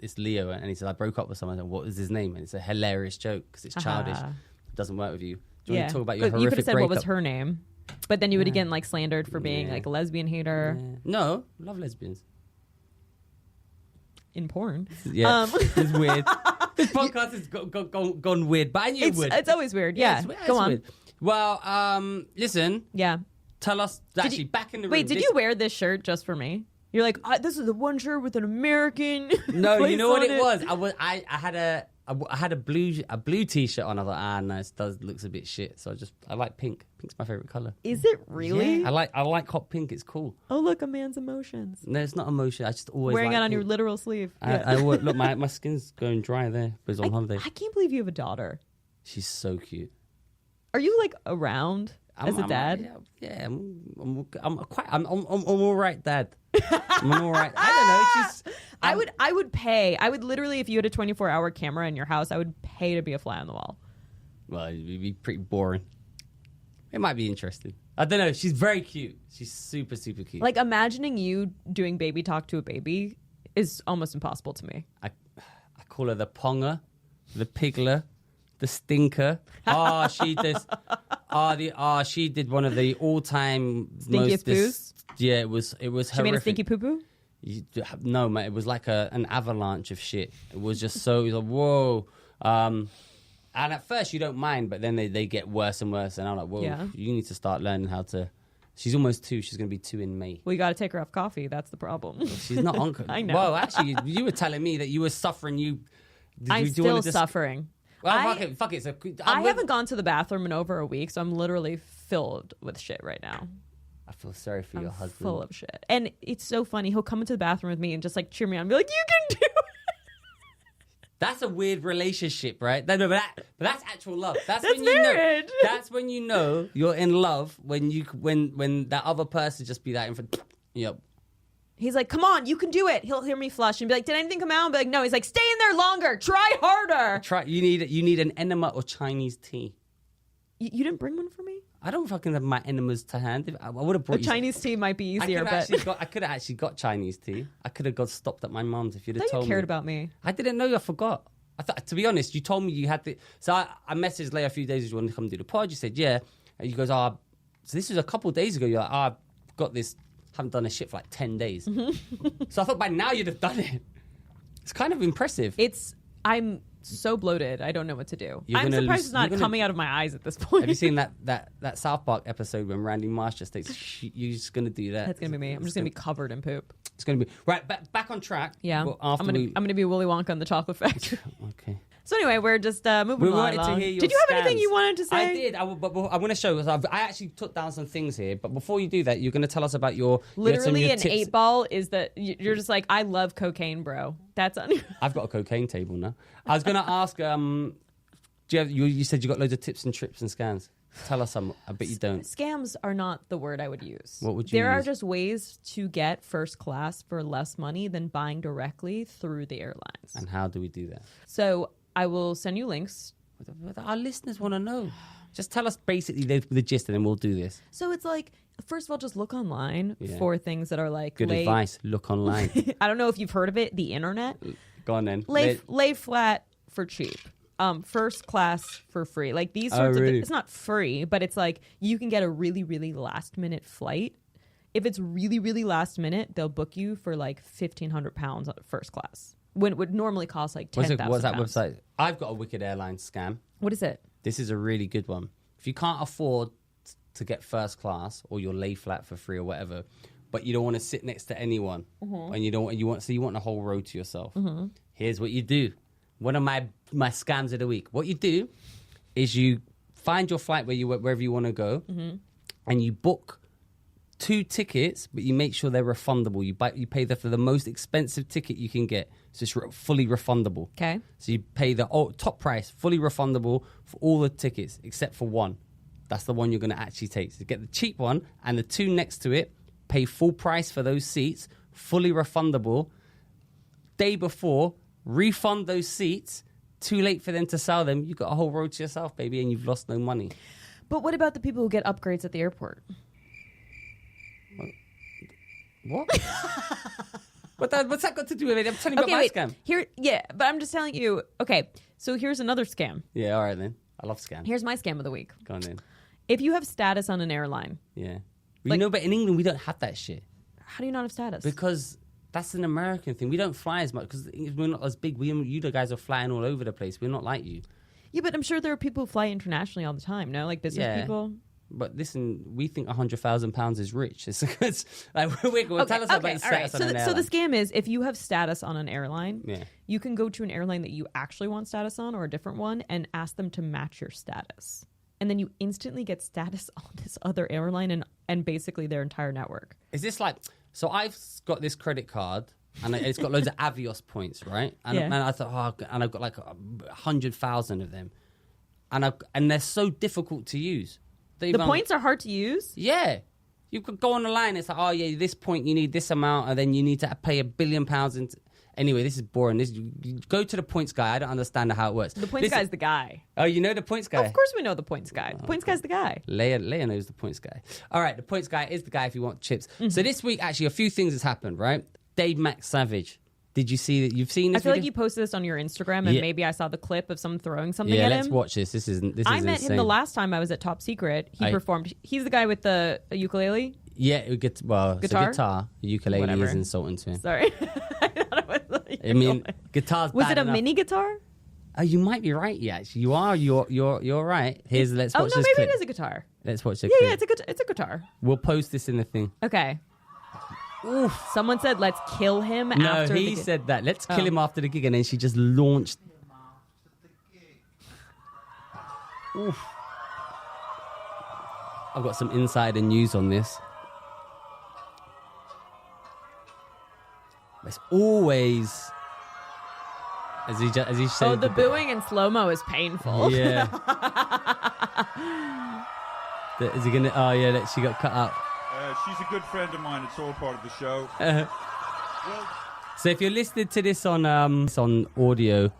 it's Leo, and he said, I broke up with someone. And what was his name? And it's a hilarious joke because it's childish. It doesn't work with you. Do you want to talk about your horrific breakup? You could have said what was her name. But then you would again like slandered for being like a lesbian hater. Yeah. No, love lesbians. In porn. Yeah, it's weird. This podcast has gone weird, but I knew it would. It's always weird. Yeah, go on. Weird. Well, listen. Yeah. Tell us, actually, back in the room. Wait, did you wear this shirt just for me? You're like, this is the one shirt with an American. No, you know what it was? I had a blue t-shirt on. I thought, no, it looks a bit shit. So I like pink. Pink's my favorite color. Is it really? Yeah, I like hot pink. It's cool. Oh, look, a man's emotions. No, it's not emotion. I just always wearing it on your literal sleeve. Look, my skin's going dry there. Because on holiday. I can't believe you have a daughter. She's so cute. Are you like around as a dad? I'm all right, Dad. I'm an all right. I don't know. She's. I would pay. I would literally, if you had a 24-hour camera in your house, I would pay to be a fly on the wall. Well, it'd be pretty boring. It might be interesting. I don't know. She's very cute. She's super, super cute. Like, imagining you doing baby talk to a baby is almost impossible to me. I call her the ponger, the pigler, the stinker. She did one of the all-time Stinkiest poos? Yeah, it was horrific. She made a stinky poo-poo? No, mate, it was like an avalanche of shit. It was just so, it was like, whoa. And at first you don't mind, but then they get worse and worse. And I'm like, whoa, you need to start learning how to. She's almost 2. She's going to be 2 in May. Well, you got to take her off coffee. That's the problem. She's not on. I know. Well, actually, you were telling me that you were suffering. I'm still suffering. Well, fuck it. So, I haven't gone to the bathroom in over a week, so I'm literally filled with shit right now. I feel sorry for your husband. Full of shit. And it's so funny. He'll come into the bathroom with me and just like cheer me on and be like, you can do it. That's a weird relationship, right? No, but that's actual love. That's when marriage. You know. That's when you know you're in love when that other person just be that in front. Yep. He's like, come on, you can do it. He'll hear me flush and be like, did anything come out? And be like, no. He's like, stay in there longer. Try harder. You need an enema or Chinese tea. You didn't bring one for me? I don't fucking have my enemas to hand. I would have brought you Chinese tea might be easier, I could have actually got Chinese tea. I could have got stopped at my mum's if you'd have told me. You cared about me. I didn't know. I forgot. I thought, to be honest, you told me you had to. So I messaged Leah a few days ago. You wanted to come do the pod. You said yeah. And you goes, so this was a couple of days ago. You're like, I've got this. Haven't done a shit for like 10 days. So I thought by now you'd have done it. It's kind of impressive. I'm so bloated. I don't know what to do. I'm surprised it's not coming out of my eyes at this point. Have you seen that South Park episode when Randy Marsh just takes, you're just going to do that? That's going to be me. I'm just going to be covered in poop. It's going to be... Right, back on track. Yeah. Well, I'm going to be Willy Wonka in the Chocolate Factory. Okay. So anyway, we're just moving along. To hear your Did you have scans. anything you wanted to say? I did. But I'm going to show. I actually took down some things here. But before you do that, you're going to tell us about your... Literally an 8-ball is that you're just like, I love cocaine, bro. That's on. I've got a cocaine table now. I was going to ask... you said you got loads of tips and trips and scams. Tell us some. I bet you don't. Scams are not the word I would use. What would you use? There are just ways to get first class for less money than buying directly through the airlines. And how do we do that? So I will send you links. Our listeners want to know. Just tell us basically the gist and then we'll do this. So it's like, first of all, just look online for things that are like... Good advice. Look online. I don't know if you've heard of it, the internet. Go on then. Lay flat for cheap. First class for free. Like these sorts of things. It's not free, but it's like you can get a really, really last minute flight. If it's really, really last minute, they'll book you for like £1,500 first class. When it would normally cost like £10,000. What's that website? I've got a Wicked Airlines scam. What is it? This is a really good one. If you can't afford to get first class or you're lay flat for free or whatever, but you don't want to sit next to anyone and you want a whole row to yourself. Here's what you do. One of my scams of the week. What you do is you find your flight wherever you want to go, and you book 2 tickets, but you make sure they're refundable. You pay for the most expensive ticket you can get, so it's fully refundable. Okay. So you pay the top price, fully refundable for all the tickets except for one. That's the one you're going to actually take. So get the cheap one and the 2 next to it. Pay full price for those seats, fully refundable. Day before. Refund those seats. Too late for them to sell them. You've got a whole row to yourself, baby, and you've lost no money. But what about the people who get upgrades at the airport? What? What's that got to do with it? I'm telling you about my scam. But I'm just telling you. Okay, so here's another scam. Yeah, all right then. I love scams. Here's my scam of the week. Go on then. If you have status on an airline. Yeah. But in England, we don't have that shit. How do you not have status? Because... that's an American thing. We don't fly as much because we're not as big. You guys are flying all over the place. We're not like you. Yeah, but I'm sure there are people who fly internationally all the time, no? Like business people. But listen, we think £100,000 is rich. It's like, tell us about status on an airline. So the scam is, if you have status on an airline, you can go to an airline that you actually want status on or a different one and ask them to match your status. And then you instantly get status on this other airline and basically their entire network. Is this like... So I've got this credit card, and it's got loads of Avios points, right? And I thought, and I've got like 100,000 of them, and they're so difficult to use. The points are hard to use? Yeah. You could go on the line. It's like, oh yeah, this point you need this amount, and then you need to pay £1 billion. Anyway, this is boring. You go to the points guy. I don't understand how it works. The points guy's the guy. Oh, you know the points guy? Of course we know the points guy. The points guy's the guy. Leah knows the points guy. All right, the points guy is the guy if you want chips. So this week, actually, a few things has happened, right? Dave McSavage. Did you see that? You've seen this I feel video? like you posted this on your Instagram, and maybe I saw the clip of someone throwing something at him. Yeah, let's watch this. This is I met insane. him the last time I was at Top Secret. He performed. He's the guy with the ukulele. Yeah, it's a guitar. Ukulele Whatever. is insulting to him. Sorry. I thought it was like I mean, guitar's was bad it a enough. mini guitar? Oh, you might be right. Yeah, actually, you are. You're right. Let's watch no, this maybe clip. it is a guitar. Let's watch this Yeah, clip. it's a guitar. We'll post this in the thing. Okay. Oof. Someone said, "Let's kill him." No, after he said that. Let's kill him after the gig, and then she just launched. Oof. I've got some insider news on this. It's always as he said. Oh, the booing in slow mo is painful. Yeah. Is he gonna? Oh yeah, she got cut out. She's a good friend of mine. It's all part of the show. So if you're listening to this on audio,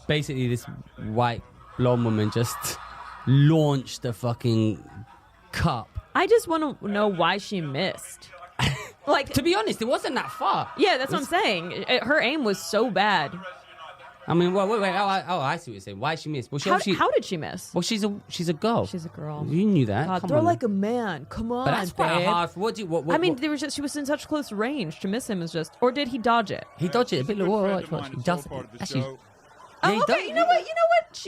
basically this white blonde woman just launched a fucking cup. I just want to know why she missed. Like, to be honest, it wasn't that far. Yeah, that's what I'm saying. Her aim was so bad. I mean, wait. I see what you're saying. Why she missed? Well, how did she miss? Well, she's a girl. She's a girl. You knew that. God, Come throw on. like a man. Come on, But that's quite babe. hard. I mean, she was in such close range. To miss him is just, or did he dodge it? He dodged it a bit. Watch. It's all part of the show. Oh, okay. You know what?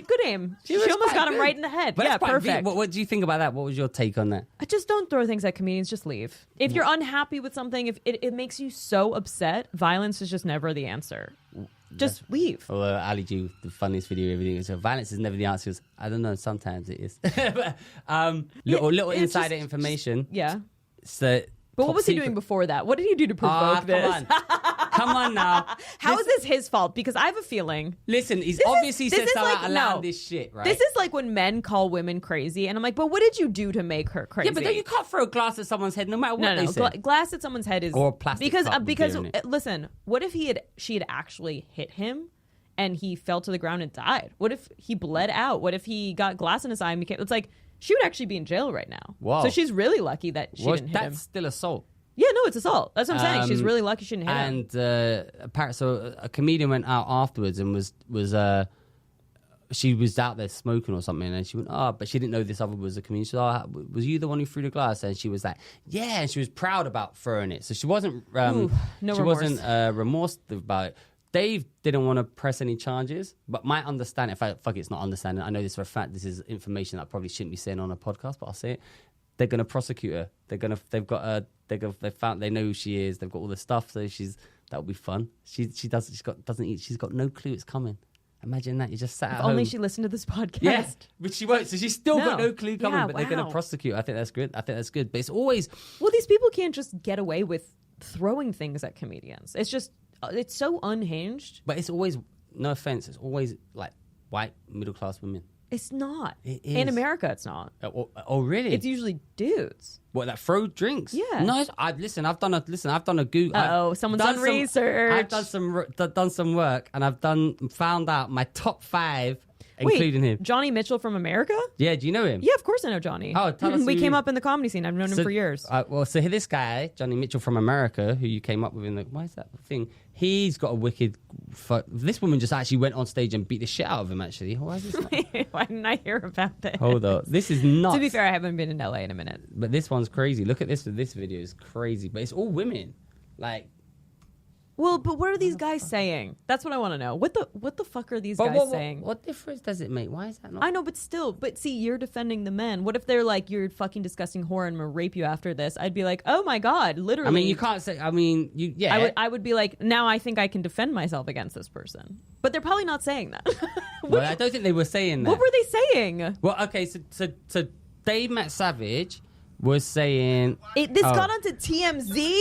Good aim. She almost got him right in the head. But yeah, perfect. What do you think about that? What was your take on that? I just don't throw things at comedians. Just leave. If you're unhappy with something, if it makes you so upset, violence is just never the answer. Just leave. Well, Ali G, the funniest video, everything. So violence is never the answer. I don't know. Sometimes it is. little insider information. Yeah. So, but what was he doing before that? What did he do to provoke this? Come on now. How is this his fault? Because I have a feeling. Listen, he's obviously said some outlandish shit, right? This is like when men call women crazy, and I'm like, but what did you do to make her crazy? Yeah, but then you can't throw a glass at someone's head no matter what they say. Glass at someone's head is... Or a plastic cup because would be on it. listen, what if she had actually hit him and he fell to the ground and died? What if he bled out? What if he got glass in his eye and became... It's like, she would actually be in jail right now. Wow. So she's really lucky that she didn't hit him. That's still assault. Yeah, no, it's assault. That's what I'm saying. She's really lucky she didn't hit him. And apparently, so a comedian went out afterwards and she was out there smoking or something, and she went, but she didn't know this other was a comedian. She said, was you the one who threw the glass? And she was like, yeah, and she was proud about throwing it. So she wasn't wasn't remorsed about it. Dave didn't want to press any charges, but my understanding, it's not understanding. I know this for a fact. This is information that I probably shouldn't be saying on a podcast, but I'll say it. They're going to prosecute her. They know who she is. They've got all the stuff, so that'll be fun. She's got no clue it's coming. Imagine that. You just sat at home. Only she listened to this podcast. Yeah, but she won't. So she's still got no clue coming, but they're going to prosecute. I think that's good. But it's always... Well, these people can't just get away with throwing things at comedians. It's so unhinged. But it's always, no offense, it's always like white middle-class women. It's not. It is. In America, it's not. Oh, really? It's usually dudes. What, that throw drinks? Yeah. No, I've done a Google. Someone's done research. I've done some work, and I've found out my top 5, including him. Johnny Mitchell from America? Yeah, do you know him? Yeah, of course I know Johnny. Oh, tell us. We came up in the comedy scene. I've known him for years. So this guy, Johnny Mitchell from America, who you came up with in why is that thing? He's got a wicked... This woman just actually went on stage and beat the shit out of him, actually. Why is this? Why didn't I hear about this? Hold up. This is nuts. To be fair, I haven't been in LA in a minute. But this one's crazy. Look at this. This video is crazy. But it's all women. Like... Well, but what are these guys saying? That's what I want to know. What the fuck are these guys saying? What difference does it make? Why is that not? I know, but still. But see, you're defending the men. What if they're like, you're a fucking disgusting whore and I'm gonna rape you after this? I'd be like, oh my God, literally. I mean, you can't say, yeah. I would be like, now I think I can defend myself against this person. But they're probably not saying that. Well, I don't think they were saying that. What were they saying? Well, okay, so Dave McSavage was saying... This got onto TMZ?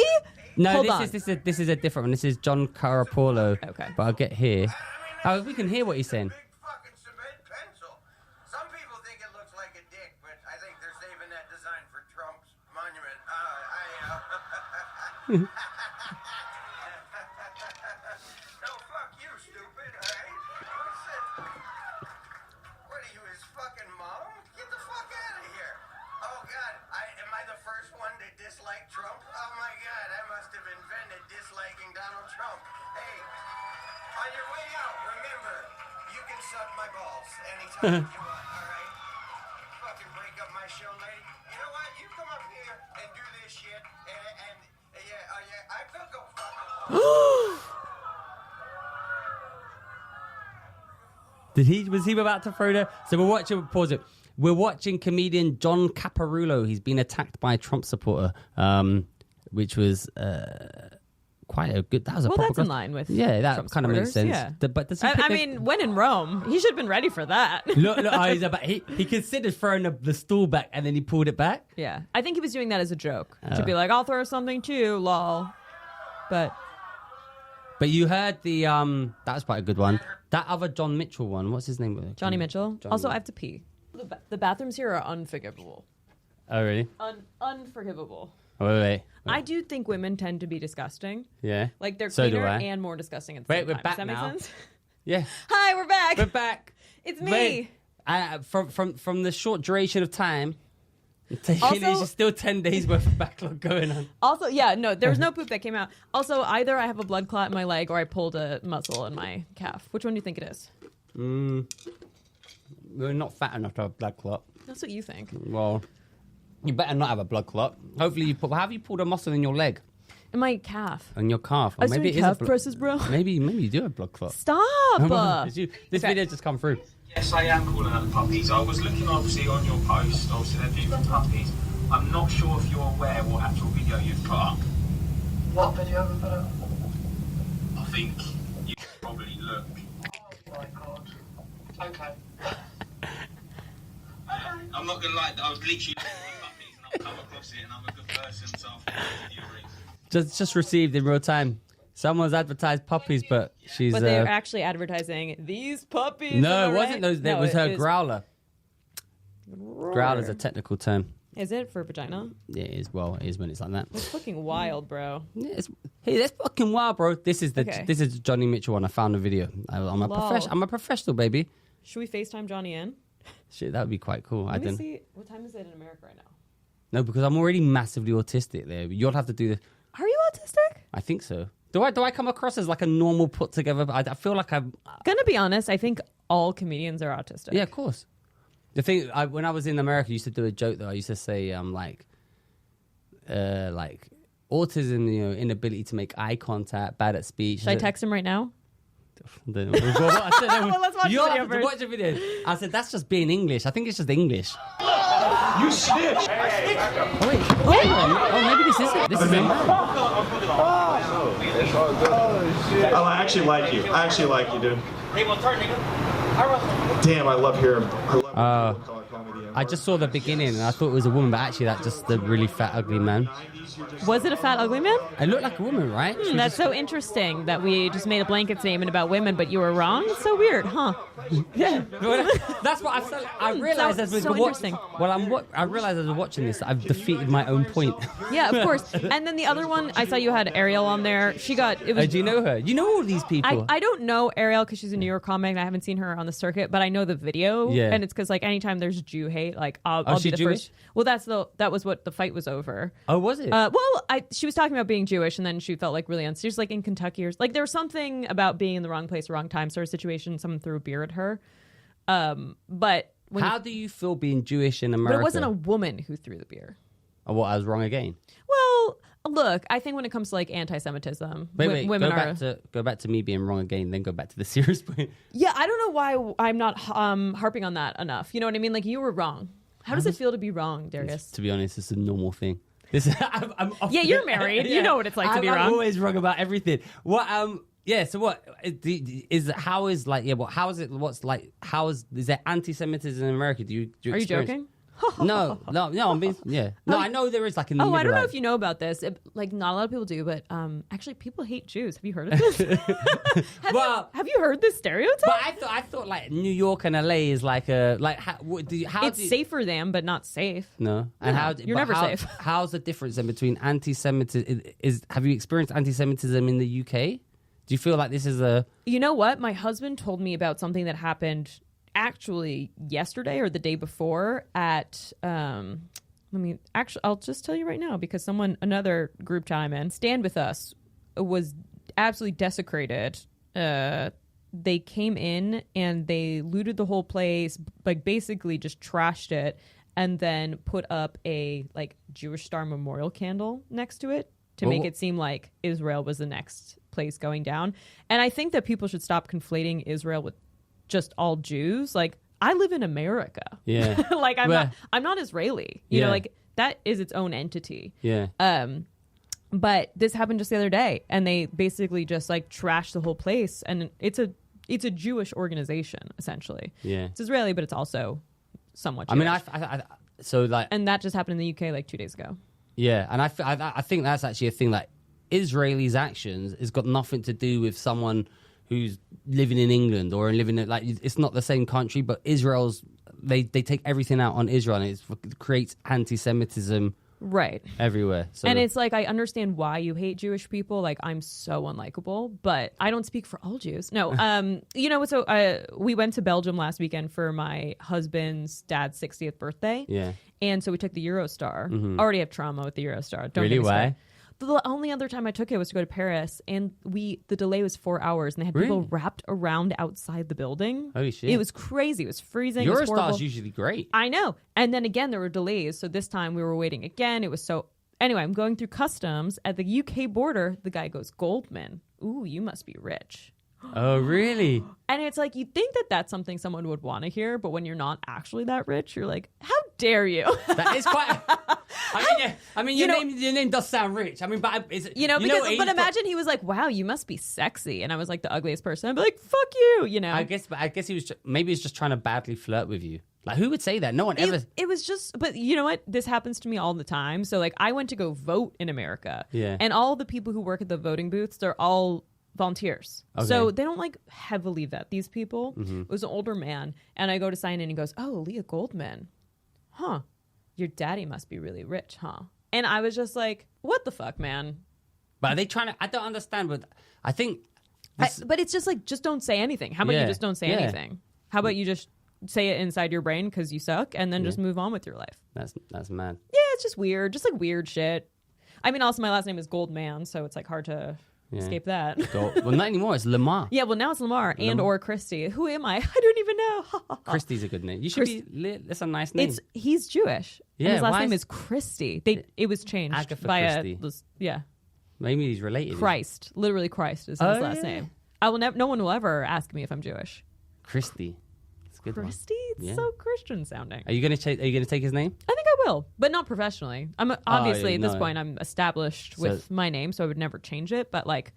No, this is a different one. This is John Carapolo. Okay. But I'll get here. Oh, we can hear what he's saying. Big fucking cement pencil. Some people think it looks like a dick, but I think they're saving that design for Trump's monument. No, fuck you, stupid. All right? Listen. What are you, his fucking mom? Get the fuck out of here. Oh, God. Am I the first one to dislike Trump? Oh, my God. I must have invented disliking Donald Trump. Hey, on your way out, remember, you can suck my balls anytime you want, all right? Fucking break up my show late. You know what? You come up here and do this shit, and yeah, I could go fuck Was he about to throw that? So we're watching, pause it. We're watching comedian John Caparulo. He's been attacked by a Trump supporter, which was quite a good. That was a proper that's in line with that Trump kind of makes sense. Yeah. But does he I mean, when in Rome, he should have been ready for that. look, he considered throwing the stool back and then he pulled it back. Yeah, I think he was doing that as a joke to be like, "I'll throw something too, lol." But you heard the that was quite a good one. That other John Mitchell one, what's his name? Johnny Mitchell. Also, I have to pee. The bathrooms here are unforgivable. Oh really? Unforgivable. Oh, wait. I do think women tend to be disgusting. Yeah. Like they're So do cleaner I. and more disgusting at the same Wait, time. we're back Does that now. make sense? Yeah. Hi, we're back. We're back. It's me. Wait, from the short duration of time, Also- there's still 10 days worth of backlog going on. Also, yeah, no, there was no poop that came out. Also, either I have a blood clot in my leg or I pulled a muscle in my calf. Which one do you think it is? We're not fat enough to have a blood clot. That's what you think. Well, you better not have a blood clot. Hopefully, have you pulled a muscle in your leg? In my calf. In your calf? I was doing calf presses, bro. Maybe you do have a blood clot. Stop! This video just come through. Yes, I am calling out the puppies. I was looking obviously on your post, obviously they're beautiful puppies. I'm not sure if you're aware what actual video you've put up. What video have we put up? I think you probably look. Oh my god. Okay. I'm not gonna lie, I was literally looking at the puppies and I've come across it and I'm a good person, so I thought I'd give you a ring. Just received in real time. Someone's advertised puppies, but she's. But they're actually advertising these puppies. No, it wasn't those. That was her it growler. Growler's a technical term. Is it for vagina? Yeah, it is. Well, it is when it's like that. It's fucking wild, bro. Yeah, hey, that's fucking wild, bro. This is the Johnny Mitchell one. I found a video. I'm a professional, baby. Should we FaceTime Johnny in? Shit, that would be quite cool. Let me see. What time is it in America right now? No, because I'm already massively autistic. There, you'll have to do this. Are you autistic? I think so. Do I come across as like a normal put together? I feel like I'm Gonna be honest. I think all comedians are autistic. Yeah, of course. The thing, when I was in America, I used to do a joke though. I used to say, like autism, inability to make eye contact, bad at speech. Should I text him right now? Well, let's watch the video first. Watch the video. I said that's just being English. I think it's just English. You snitch! Oh wait. Oh, maybe this is it. This is it. Oh, I actually like you. Dude. Damn, I love hearing. I just saw the beginning and I thought it was a woman, but actually that's just the really fat, ugly man. Was it a fat, ugly man? It looked like a woman, right? That's so interesting that we just made a blanket statement about women, but you were wrong. It's so weird, huh? Yeah, that's what I felt. I realized as we so interesting. I realized as I was watching this, I've defeated my own point. Yeah, of course. And then the other one, I saw you had Ariel on there. She got it was. Do you know her? You know all these people. I don't know Ariel because she's a New York comic and I haven't seen her on the circuit, but I know the video. Yeah. And it's because like anytime there's Jew hate, like I'll be she the Jewish? first. Well, that was what the fight was over. Oh, was it? She was talking about being Jewish, and then she felt like really she was like in Kentucky or like there was something about being in the wrong place, wrong time sort of situation. Someone threw a beer at her. But how do you feel being Jewish in America? But it wasn't a woman who threw the beer. Oh, what? I was wrong again. Well, look, I think when it comes to like anti-Semitism, wait, women go back to me being wrong again, then go back to the serious point. Yeah, I don't know why I'm not harping on that enough. You know what I mean? Like you were wrong. How does it feel to be wrong, Darius? To be honest, it's a normal thing. Yeah, you're married. Yeah. You know what it's like to be wrong. I'm always wrong about everything. What? Yeah. So what is there anti-Semitism in America? Do you Are you experience? joking? No. I mean, yeah. No, I know there is like in the Oh, middle, I don't know like- if you know about this. Like, not a lot of people do, but actually, people hate Jews. Have you heard of this? Have you heard this stereotype? But I thought like New York and LA is like a like how It's safer than, but not safe. No, and No, how you're never safe. How's the difference then between anti-Semitism? Have you experienced anti-Semitism in the UK? Do you feel like this is a? You know what? My husband told me about something that happened actually yesterday or the day before at. I'll just tell you right now because another group chat I'm in, Stand With Us, was absolutely desecrated. They came in and they looted the whole place, like basically just trashed it, and then put up a like Jewish Star Memorial candle next to it to make it seem like Israel was the next place going down. And I think that people should stop conflating Israel with just all Jews. Like, I live in America. Yeah. Like I'm not Israeli. You know, like that is its own entity. Yeah. But this happened just the other day, and they basically just like trashed the whole place. And it's a Jewish organization essentially. Yeah. It's Israeli, but it's also somewhat Jewish. I mean, so like, and that just happened in the UK like 2 days ago. yeah, and I think that's actually a thing. Like, Israelis' actions has got nothing to do with someone who's living in England or living in, like, it's not the same country, but Israel's they take everything out on Israel, and it creates anti-Semitism Right. everywhere. So, and it's like, I understand why you hate Jewish people. Like, I'm so unlikable, but I don't speak for all Jews. No. You know, so we went to Belgium last weekend for my husband's dad's 60th birthday. yeah. And so we took the Eurostar. Already have trauma with the Eurostar. Don't Really? get me started. Why? The only other time I took it was to go to Paris, and the delay was 4 hours, and they had people Really? wrapped around outside the building. Holy shit. It was crazy. It was freezing. It was horrible. Eurostar's usually great. I know. And then again, there were delays. So this time we were waiting again. It was so... Anyway, I'm going through customs. At the UK border, the guy goes, Goldman. Ooh, you must be rich. Oh, really? And it's like, you'd think that that's something someone would want to hear, but when you're not actually that rich, you're like, how dare you? That is quite... I mean, your name does sound rich. I mean, but but imagine he was like, wow, you must be sexy. And I was like the ugliest person. I'd be like, fuck you, you know? I guess he was maybe he's just trying to badly flirt with you. Like, who would say that? No one ever. It was just, but you know what? This happens to me all the time. So like, I went to go vote in America. Yeah. And all the people who work at the voting booths, they're all volunteers. Okay. So they don't like heavily vet these people. Mm-hmm. It was an older man. And I go to sign in and he goes, oh, Leah Goldman. Huh. Your daddy must be really rich, huh? And I was just like, what the fuck, man? But are they trying to... I don't understand, but I think... But it's just like, just don't say anything. How about you just don't say anything? How about you just say it inside your brain because you suck and then just move on with your life? That's mad. Yeah, it's just weird. Just like weird shit. I mean, also my last name is Goldman, so it's like hard to escape that. Well, not anymore. It's Lamarr. Yeah, well, now it's Lamarr and or Christy. Who am I? I don't even know. Christy's a good name. You should that's a nice name. He's Jewish. Yeah, and his last why name is- is Christy. It was changed Agatha by Christie. yeah, Maybe he's related. Christ. Literally Christ is his last yeah. name. I will no one will ever ask me if I'm Jewish. Christy. It's a good one. Christy? It's Yeah. so Christian sounding. Are you gonna take his name? I think I will, but not professionally. I'm obviously at this no. point I'm established with my name, so I would never change it. But like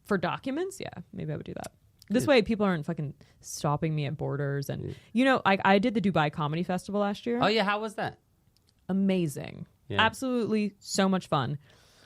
for documents, yeah, maybe I would do that. This way, people aren't fucking stopping me at borders. And you know, I did the Dubai Comedy Festival last year. Oh yeah, how was that? Amazing, Yeah. absolutely so much fun.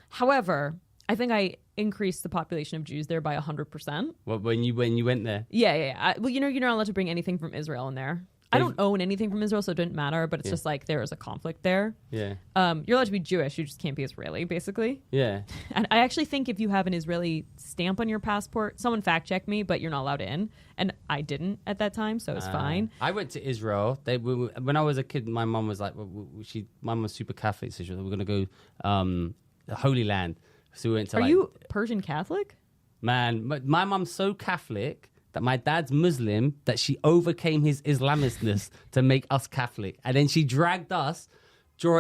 However, I think I increased the population of Jews there by 100%. Well, when you went there? Yeah. Well, you know, you're not allowed to bring anything from Israel in there. I don't own anything from Israel, so it didn't matter. But it's just like there is a conflict there. Yeah. You're allowed to be Jewish, you just can't be Israeli, basically. Yeah. And I actually think if you have an Israeli stamp on your passport, someone fact checked me, but you're not allowed in. And I didn't at that time, so it's fine. I went to Israel. When I was a kid, my mum was like, my mum was super Catholic, so she was like, we're gonna go the Holy Land. So we went to. Are you Persian Catholic? Man, my mum's so Catholic that my dad's Muslim that she overcame his Islamistness to make us Catholic, and then she dragged us.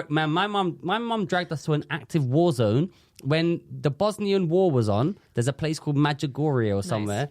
Man, my mum dragged us to an active war zone when the Bosnian War was on. There's a place called Medjugorje or somewhere,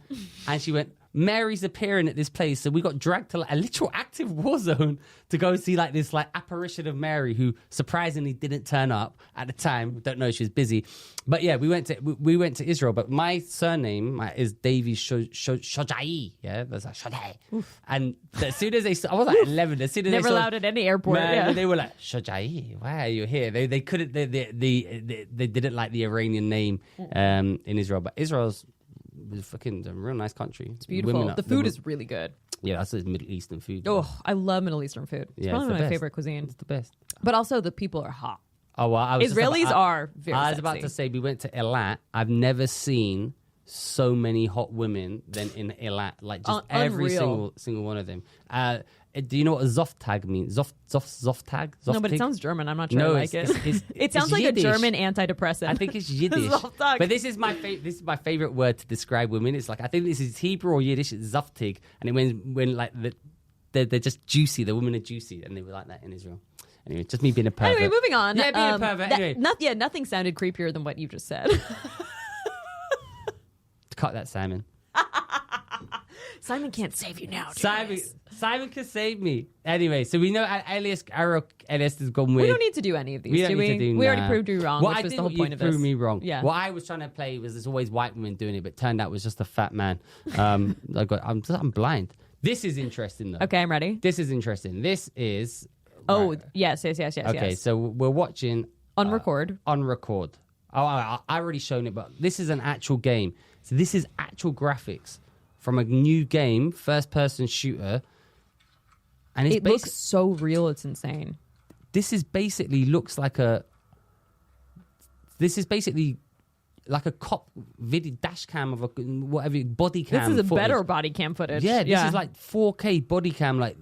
and she went, Mary's appearing at this place, so we got dragged to like a literal active war zone to go see like this like apparition of Mary, who surprisingly didn't turn up at the time. Don't know, she was busy, but yeah, we went to Israel. But my surname is Davy Shojai. Yeah, that's like Shojai. And as soon as I was like 11. As soon as Never they saw, allowed at any airport. man, they were like Shojai. Why are you here? They couldn't. They didn't like the Iranian name in Israel, but Israel's fucking a real nice country. It's beautiful. The food is really good. Yeah, that's Middle Eastern food. Oh, I love Middle Eastern food. It's Yeah, probably it's the my best. favorite cuisine. It's the best. But also the people are hot. Oh well, Israelis are very I was about sexy. to say we went to Eilat. I've never seen so many hot women than in Eilat. Like just every Unreal. single one of them. Do you know what a Zoftag means? Zoftag? No, but it sounds German. I'm not sure No, I like it. It sounds it's like Yiddish. a German antidepressant. I think it's Yiddish. Zoftag. But this is my favorite word to describe women. It's like I think this is Hebrew or Yiddish. It's Zoftig, and it when like they're just juicy. The women are juicy, and they were like that in Israel. Anyway, just me being a pervert. Anyway, moving on. Yeah, being a pervert. Anyway, nothing sounded creepier than what you just said. cut that, Simon. Simon can't save you now. Simon can save me. Anyway, so we know Elias has gone weird. We don't need to do any of these, We don't do we? need to do, We already nah. proved you wrong, Well, which I was did the whole what point you of this. proved me wrong. Yeah. What I was trying to play was there's always white women doing it, but turned out it was just a fat man. I'm blind. This is interesting though. Okay, I'm ready. This is interesting. This is. Oh, right. yes. Okay, so we're watching On record. On record. Oh, I already shown it, but this is an actual game. So this is actual graphics from a new game, first-person shooter, and it's It looks so real, it's insane. This is basically like a cop video dash cam of a whatever body cam. This is a footage. better body cam footage. Yeah, this is like 4K body cam. Like,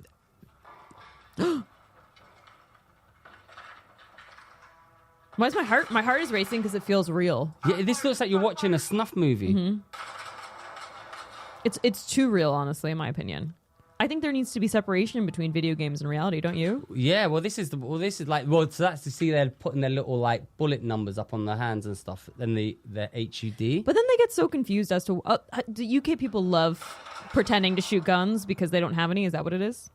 why is my heart? My heart is racing because it feels real. yeah, this looks like you're watching a snuff movie. Mm-hmm. It's too real, honestly, in my opinion. I think there needs to be separation between video games and reality, don't you? Yeah, well, so that's to see they're putting their little like bullet numbers up on their hands and stuff, and the HUD. But then they get so confused as to do UK people love pretending to shoot guns because they don't have any? Is that what it is?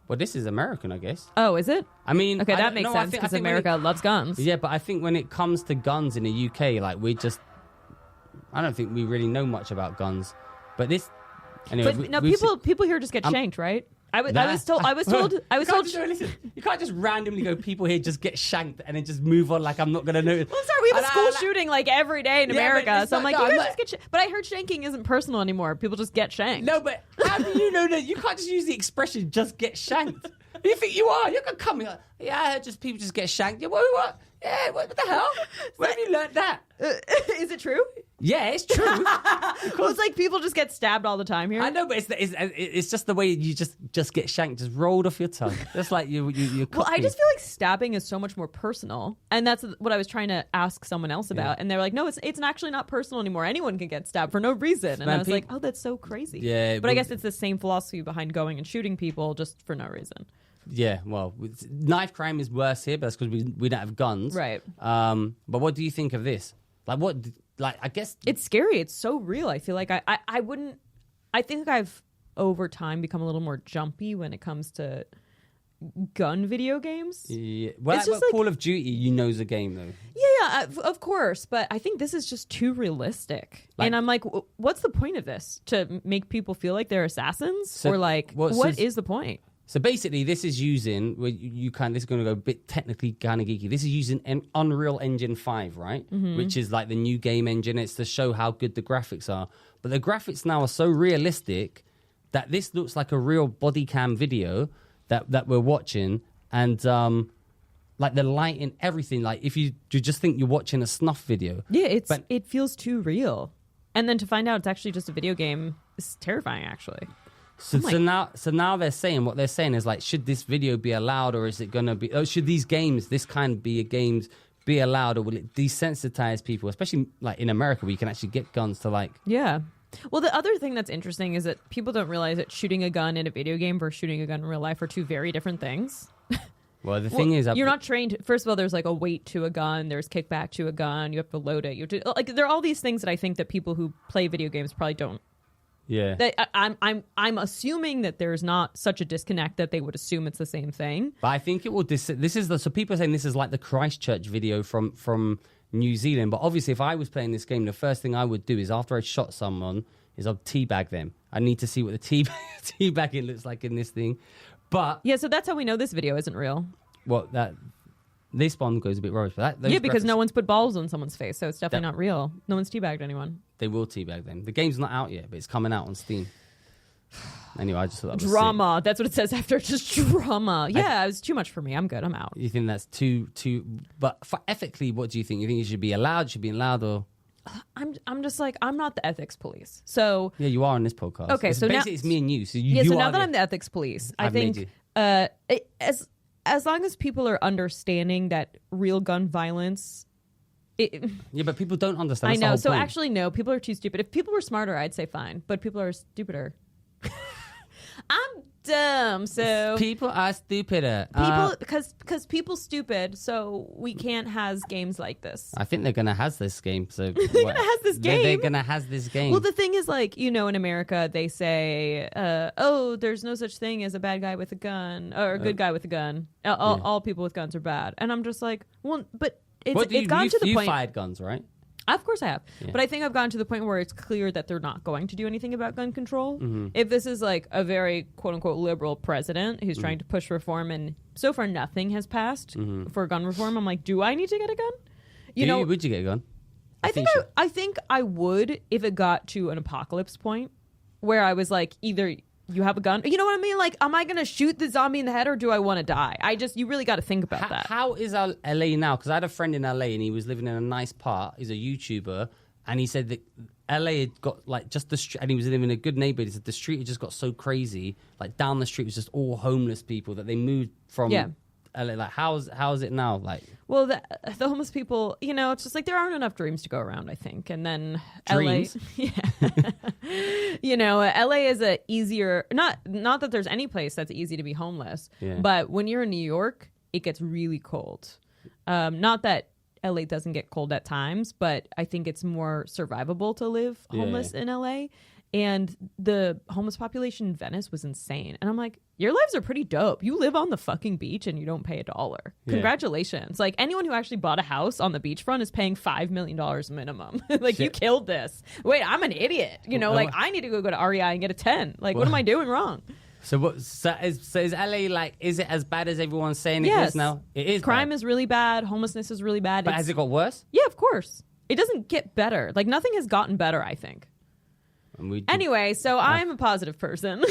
Well, this is American, I guess. Oh, is it? I mean, Okay, I that don't makes know, sense because America loves guns. Yeah, but I think when it comes to guns in the UK, like I don't think we really know much about guns. But this, anyway. But people here just get shanked, right? I was told. Listen, you can't just randomly go. People here just get shanked and then just move on. Like I'm not gonna know. Well, sorry, we have a school shooting like every day in Yeah, but America, it's so I'm not- like, no, you I'm guys just get shanked. But I heard shanking isn't personal anymore. People just get shanked. No, but how do you know that? You can't just use the expression "just get shanked." Who you think you are? You're gonna come here. Yeah, I heard just people just get shanked. Yeah, what? Yeah, what the hell? Where have you learned that? Is it true? Yeah, it's true. Well, it's like people just get stabbed all the time here. I know, but it's just the way you just get shanked, just rolled off your tongue. Just like you. Well, I just feel like stabbing is so much more personal, and that's what I was trying to ask someone else about, and they were like, "No, it's actually not personal anymore. Anyone can get stabbed for no reason." And I was like, "Oh, that's so crazy." Yeah, but I guess it's the same philosophy behind going and shooting people just for no reason. Yeah, well, knife crime is worse here, but that's because we don't have guns, Right. But what do you think of this? I guess It's scary. It's so real. I feel like I wouldn't. I think I've over time become a little more jumpy when it comes to gun video games. Yeah. Well, It's just but like- Call of Duty, is a game though. Yeah, of course. But I think this is just too realistic. Like- And I'm like, what's the point of this? To make people feel like they're assassins? Or like, what is the point? So basically, this is using this is going to go a bit technically kind of geeky. This is using an Unreal Engine 5, right? Mm-hmm. Which is like the new game engine. It's to show how good the graphics are. But the graphics now are so realistic that this looks like a real body cam video that we're watching, and like the light and everything. Like if you just think you're watching a snuff video. Yeah, it feels too real. And then to find out it's actually just a video game is terrifying, actually. So now they're saying what they're saying is like, should this video be allowed, or is it going to be? Oh, should these games, this kind of games, be allowed, or will it desensitize people, especially like in America, where you can actually get guns to like? Yeah. Well, the other thing that's interesting is that people don't realize that shooting a gun in a video game versus shooting a gun in real life are two very different things. Well, the thing is, you're not trained. First of all, there's like a weight to a gun. There's kickback to a gun. You have to load it. You have to, like, there are all these things that I think that people who play video games probably don't Yeah. I'm assuming that there's not such a disconnect that they would assume it's the same thing. But I think it will. So people are saying this is like the Christchurch video from New Zealand. But obviously, if I was playing this game, the first thing I would do is after I shot someone is I'd teabag them. I need to see what the teabagging looks like in this thing. But yeah, so that's how we know this video isn't real. Well, this one goes a bit rubbish. But because no one's put balls on someone's face, so it's definitely not real. No one's teabagged anyone. They will teabag them. The game's not out yet, but it's coming out on Steam. Anyway, I just thought that was drama. That's what it says after. Just drama. Yeah, it was too much for me. I'm good. I'm out. You think that's too? But for ethically, what do you think? You think it should be allowed? Should be allowed or? I'm just like, I'm not the ethics police. So yeah, you are on this podcast. Okay, so basically it's me and you. So so now that I'm the ethics police, I think as long as people are understanding that real gun violence. Yeah, but people don't understand. I know. So actually, no, people are too stupid. If people were smarter, I'd say fine. But people are stupider. I'm dumb, so people are stupider. Because people stupid, so we can't has games like this. I think they're gonna has this game. So they're gonna has this game. They're gonna has this game. Well, the thing is, like, in America, they say, "Oh, there's no such thing as a bad guy with a gun or a good guy with a gun. All people with guns are bad." And I'm just like, well, but it's gone to the point. You fired guns, right? Of course I have. Yeah. But I think I've gotten to the point where it's clear that they're not going to do anything about gun control. Mm-hmm. If this is like a very quote-unquote liberal president who's trying to push reform and so far nothing has passed for gun reform, I'm like, do I need to get a gun? Would you get a gun? I think I would if it got to an apocalypse point where I was like, either you have a gun. You know what I mean? Like, am I going to shoot the zombie in the head or do I want to die? You really got to think about that. How is LA now? Because I had a friend in LA and he was living in a nice part. He's a YouTuber. And he said that LA had got like just the street, and he was living in a good neighborhood. He said the street had just got so crazy. Like down the street was just all homeless people that they moved from LA. Like, how's it now? Like, well, the homeless people, it's just like there aren't enough dreams to go around, I think. And then dreams? LA, LA is a easier, not that there's any place that's easy to be homeless, but when you're in New York, it gets really cold. Not that LA doesn't get cold at times, but I think it's more survivable to live homeless in LA. And the homeless population in Venice was insane. And I'm like, your lives are pretty dope. You live on the fucking beach and you don't pay $1. Congratulations. Like, anyone who actually bought a house on the beachfront is paying $5 million minimum. Like, you killed this. Wait, I'm an idiot. I need to go to REI and get a 10. Like, what am I doing wrong? So is LA like, is it as bad as everyone's saying it is now? It is. Crime bad. Is really bad. Homelessness is really bad. But has it got worse? Yeah, of course. It doesn't get better. Like, nothing has gotten better, I think. Anyway, so I'm a positive person.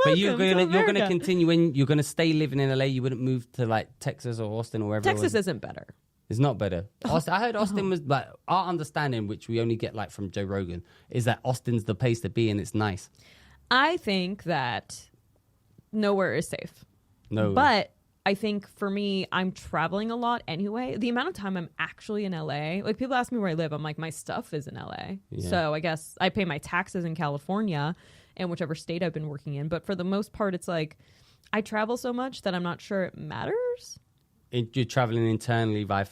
But you're gonna continue, and you're gonna stay living in LA. You wouldn't move to like Texas or Austin or wherever. Texas isn't better. It's not better. I heard Austin was like, our understanding, which we only get like from Joe Rogan, is that Austin's the place to be and it's nice. I think that nowhere is safe. No, but I think for me, I'm traveling a lot anyway. The amount of time I'm actually in LA, like people ask me where I live, I'm like, my stuff is in LA. Yeah. So I guess I pay my taxes in California and whichever state I've been working in. But for the most part, it's like I travel so much that I'm not sure it matters. You're traveling internally by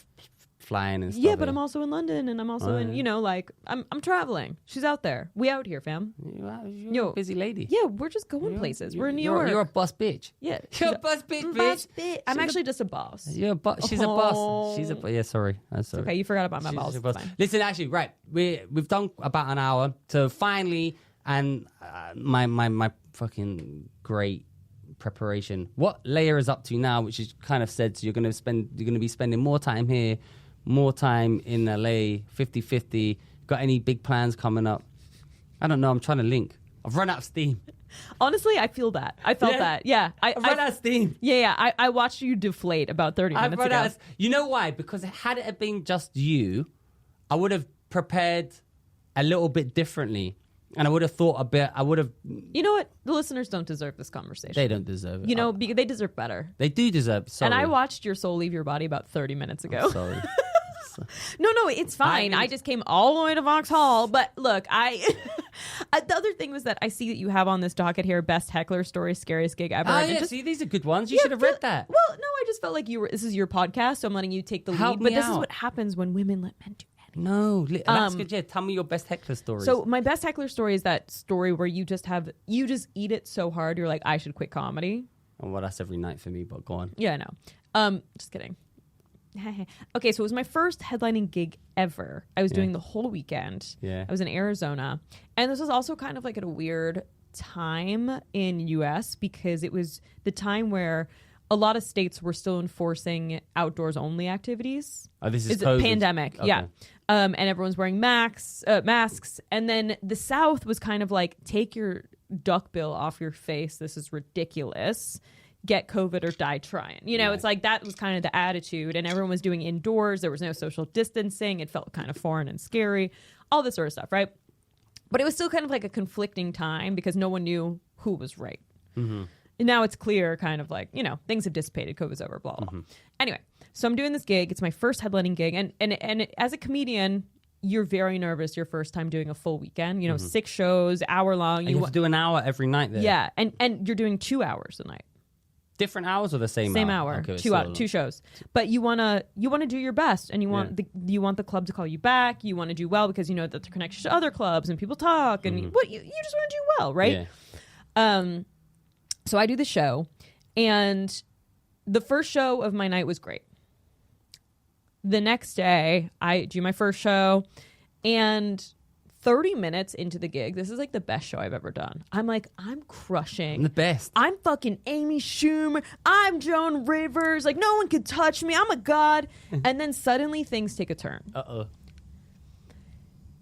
flying and stuff. Yeah, but I'm also in London and I'm also I'm traveling. She's out there. We out here, fam. You're a busy lady. Yeah, we're just going places. We're in New York. You're a boss bitch. Yeah. You're a boss bitch. I'm actually just a boss. You're a boss. She's a boss. She's a yeah, sorry. Sorry. Okay, you forgot about my balls. Fine. Listen, actually, right. We've done about an hour. So finally, and my fucking great preparation. What Leah is up to now, which is kind of said, so you're going to be spending more time here, more time in LA, 50-50. Got any big plans coming up? I don't know. I'm trying to link. I've run out of steam. Honestly, I feel that. I felt that. Yeah. I've run out of steam. Yeah. I watched you deflate about 30 minutes ago. You know why? Because had it been just you, I would have prepared a little bit differently. And I would have thought a bit, You know what? The listeners don't deserve this conversation. They don't deserve it. They deserve better. They do deserve it. Sorry. And I watched your soul leave your body about 30 minutes ago. I'm sorry. No, it's fine. I just came all the way to Vauxhall. But look, the other thing was that I see that you have on this docket here, best heckler story, scariest gig ever. See, these are good ones. You should have read that. Well, no, I just felt like this is your podcast, so I'm letting you take the lead. But this is what happens when women let men do No, that's good. Yeah, tell me your best heckler stories. So my best heckler story is that story where you just eat it so hard you're like, I should quit comedy. Oh, well, that's every night for me, but go on. Yeah, I know. Just kidding. Okay, so it was my first headlining gig ever. I was doing the whole weekend. Yeah. I was in Arizona. And this was also kind of like at a weird time in US because it was the time where a lot of states were still enforcing outdoors only activities. Oh, this is it's COVID. a pandemic. Okay. Yeah. And everyone's wearing masks. And then the South was kind of like, take your duckbill off your face. This is ridiculous. Get COVID or die trying. You know, Right. It's like that was kind of the attitude. And everyone was doing indoors. There was no social distancing. It felt kind of foreign and scary. All this sort of stuff, right? But it was still kind of like a conflicting time because no one knew who was right. Mm-hmm. And now it's clear, kind of like, you know, things have dissipated. COVID's over, blah, blah, blah. Anyway, so I'm doing this gig. It's my first headlining gig. And as a comedian, you're very nervous your first time doing a full weekend. You know, 6 shows, hour long. And you have to do an hour every night there. Yeah. And you're doing 2 hours a night. Different hours or the same hour? Okay, two shows. But you wanna do your best, and you want the club to call you back. You want to do well because you know that they're connected to other clubs and people talk, and you just want to do well, right? Yeah. So I do the show, and the first show of my night was great. The next day, I do my first show, and 30 minutes into the gig, this is like the best show I've ever done. I'm like, I'm crushing. I'm the best. I'm fucking Amy Schumer. I'm Joan Rivers. Like, no one could touch me. I'm a god. And then suddenly things take a turn. Uh-oh.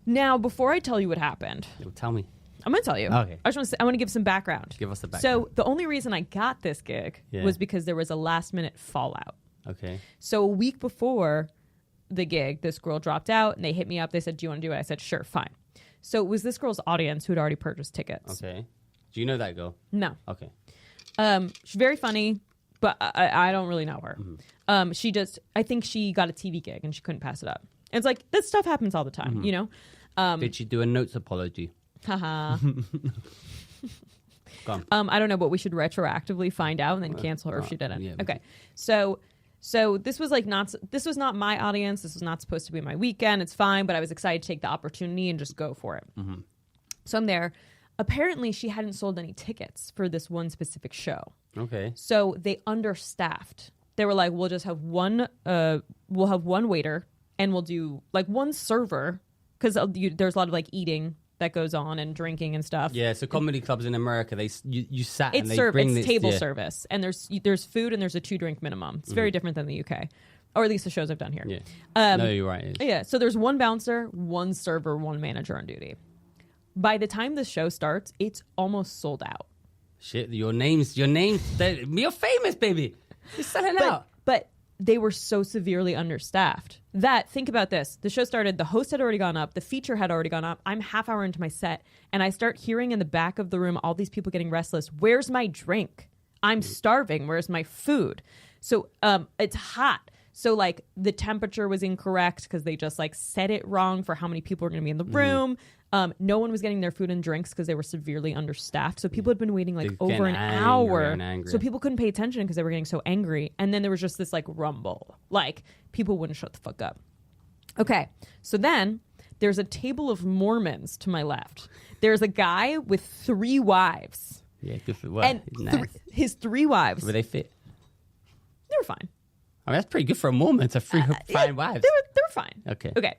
Now, before I tell you what happened, Tell me. I'm going to tell you. Okay. I want to give some background. Give us the background. So the only reason I got this gig was because there was a last minute fallout. Okay. So a week before the gig, this girl dropped out and they hit me up. They said, do you want to do it? I said, sure, fine. So it was this girl's audience who had already purchased tickets. Okay. Do you know that girl? No. Okay. She's very funny, but I don't really know her. Mm-hmm. I think she got a TV gig and she couldn't pass it up. And it's like, this stuff happens all the time, you know? Did she do a notes apology? Haha. I don't know, but we should retroactively find out and then cancel her if she didn't. Yeah, okay. So this was like this was not my audience. This was not supposed to be my weekend. It's fine, but I was excited to take the opportunity and just go for it. Mm-hmm. So I'm there. Apparently, she hadn't sold any tickets for this one specific show. Okay. So they understaffed. They were like, we'll just have one waiter and we'll do like one server because there's a lot of like eating that goes on and drinking and stuff. Yeah, so comedy clubs in America, you sat it's and they bring it's this table service, and there's food and there's a 2-drink minimum. It's very different than the UK, or at least the shows I've done here. Yeah, no, you're right. Yeah, so there's one bouncer, one server, one manager on duty. By the time the show starts, it's almost sold out. Shit, your name's you're famous, baby. You're selling out. But they were so severely understaffed that, think about this, the show started, the host had already gone up, the feature had already gone up, I'm half hour into my set, and I start hearing in the back of the room all these people getting restless. Where's my drink? I'm starving. Where's my food? So it's hot. So like the temperature was incorrect because they just like set it wrong for how many people were going to be in the room. No one was getting their food and drinks because they were severely understaffed. So people had been waiting like over an hour. So people couldn't pay attention because they were getting so angry. And then there was just this like rumble. Like people wouldn't shut the fuck up. Okay. So then there's a table of Mormons to my left. There's a guy with 3 wives. Yeah, good for what? And Nice. his 3 wives. Were they fit? They were fine. I mean, that's pretty good for a Mormon to find wives. They were fine. Okay. Okay.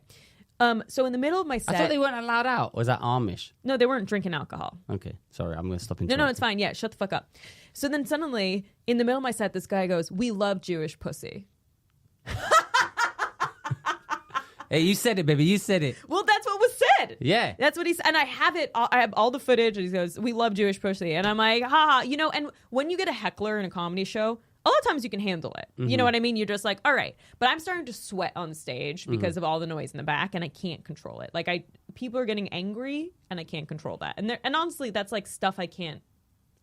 So in the middle of my set, I thought they weren't allowed out. Or was that Amish? no, they weren't drinking alcohol. Okay, sorry, I'm going to stop No, interrupting. it's fine. Yeah, shut the fuck up. So then suddenly, in the middle of my set, this guy goes, "We love Jewish pussy." Hey, you said it, baby. You said it. Well, that's what was said. Yeah. That's what he said. And I have it. I have all the footage. And he goes, "We love Jewish pussy." And I'm like, haha. You know, and when you get a heckler in a comedy show, a lot of times you can handle it. You know what I mean? You're just like, all right. But I'm starting to sweat on stage because of all the noise in the back, and I can't control it. Like people are getting angry, and I can't control that. And honestly, that's like stuff I can't.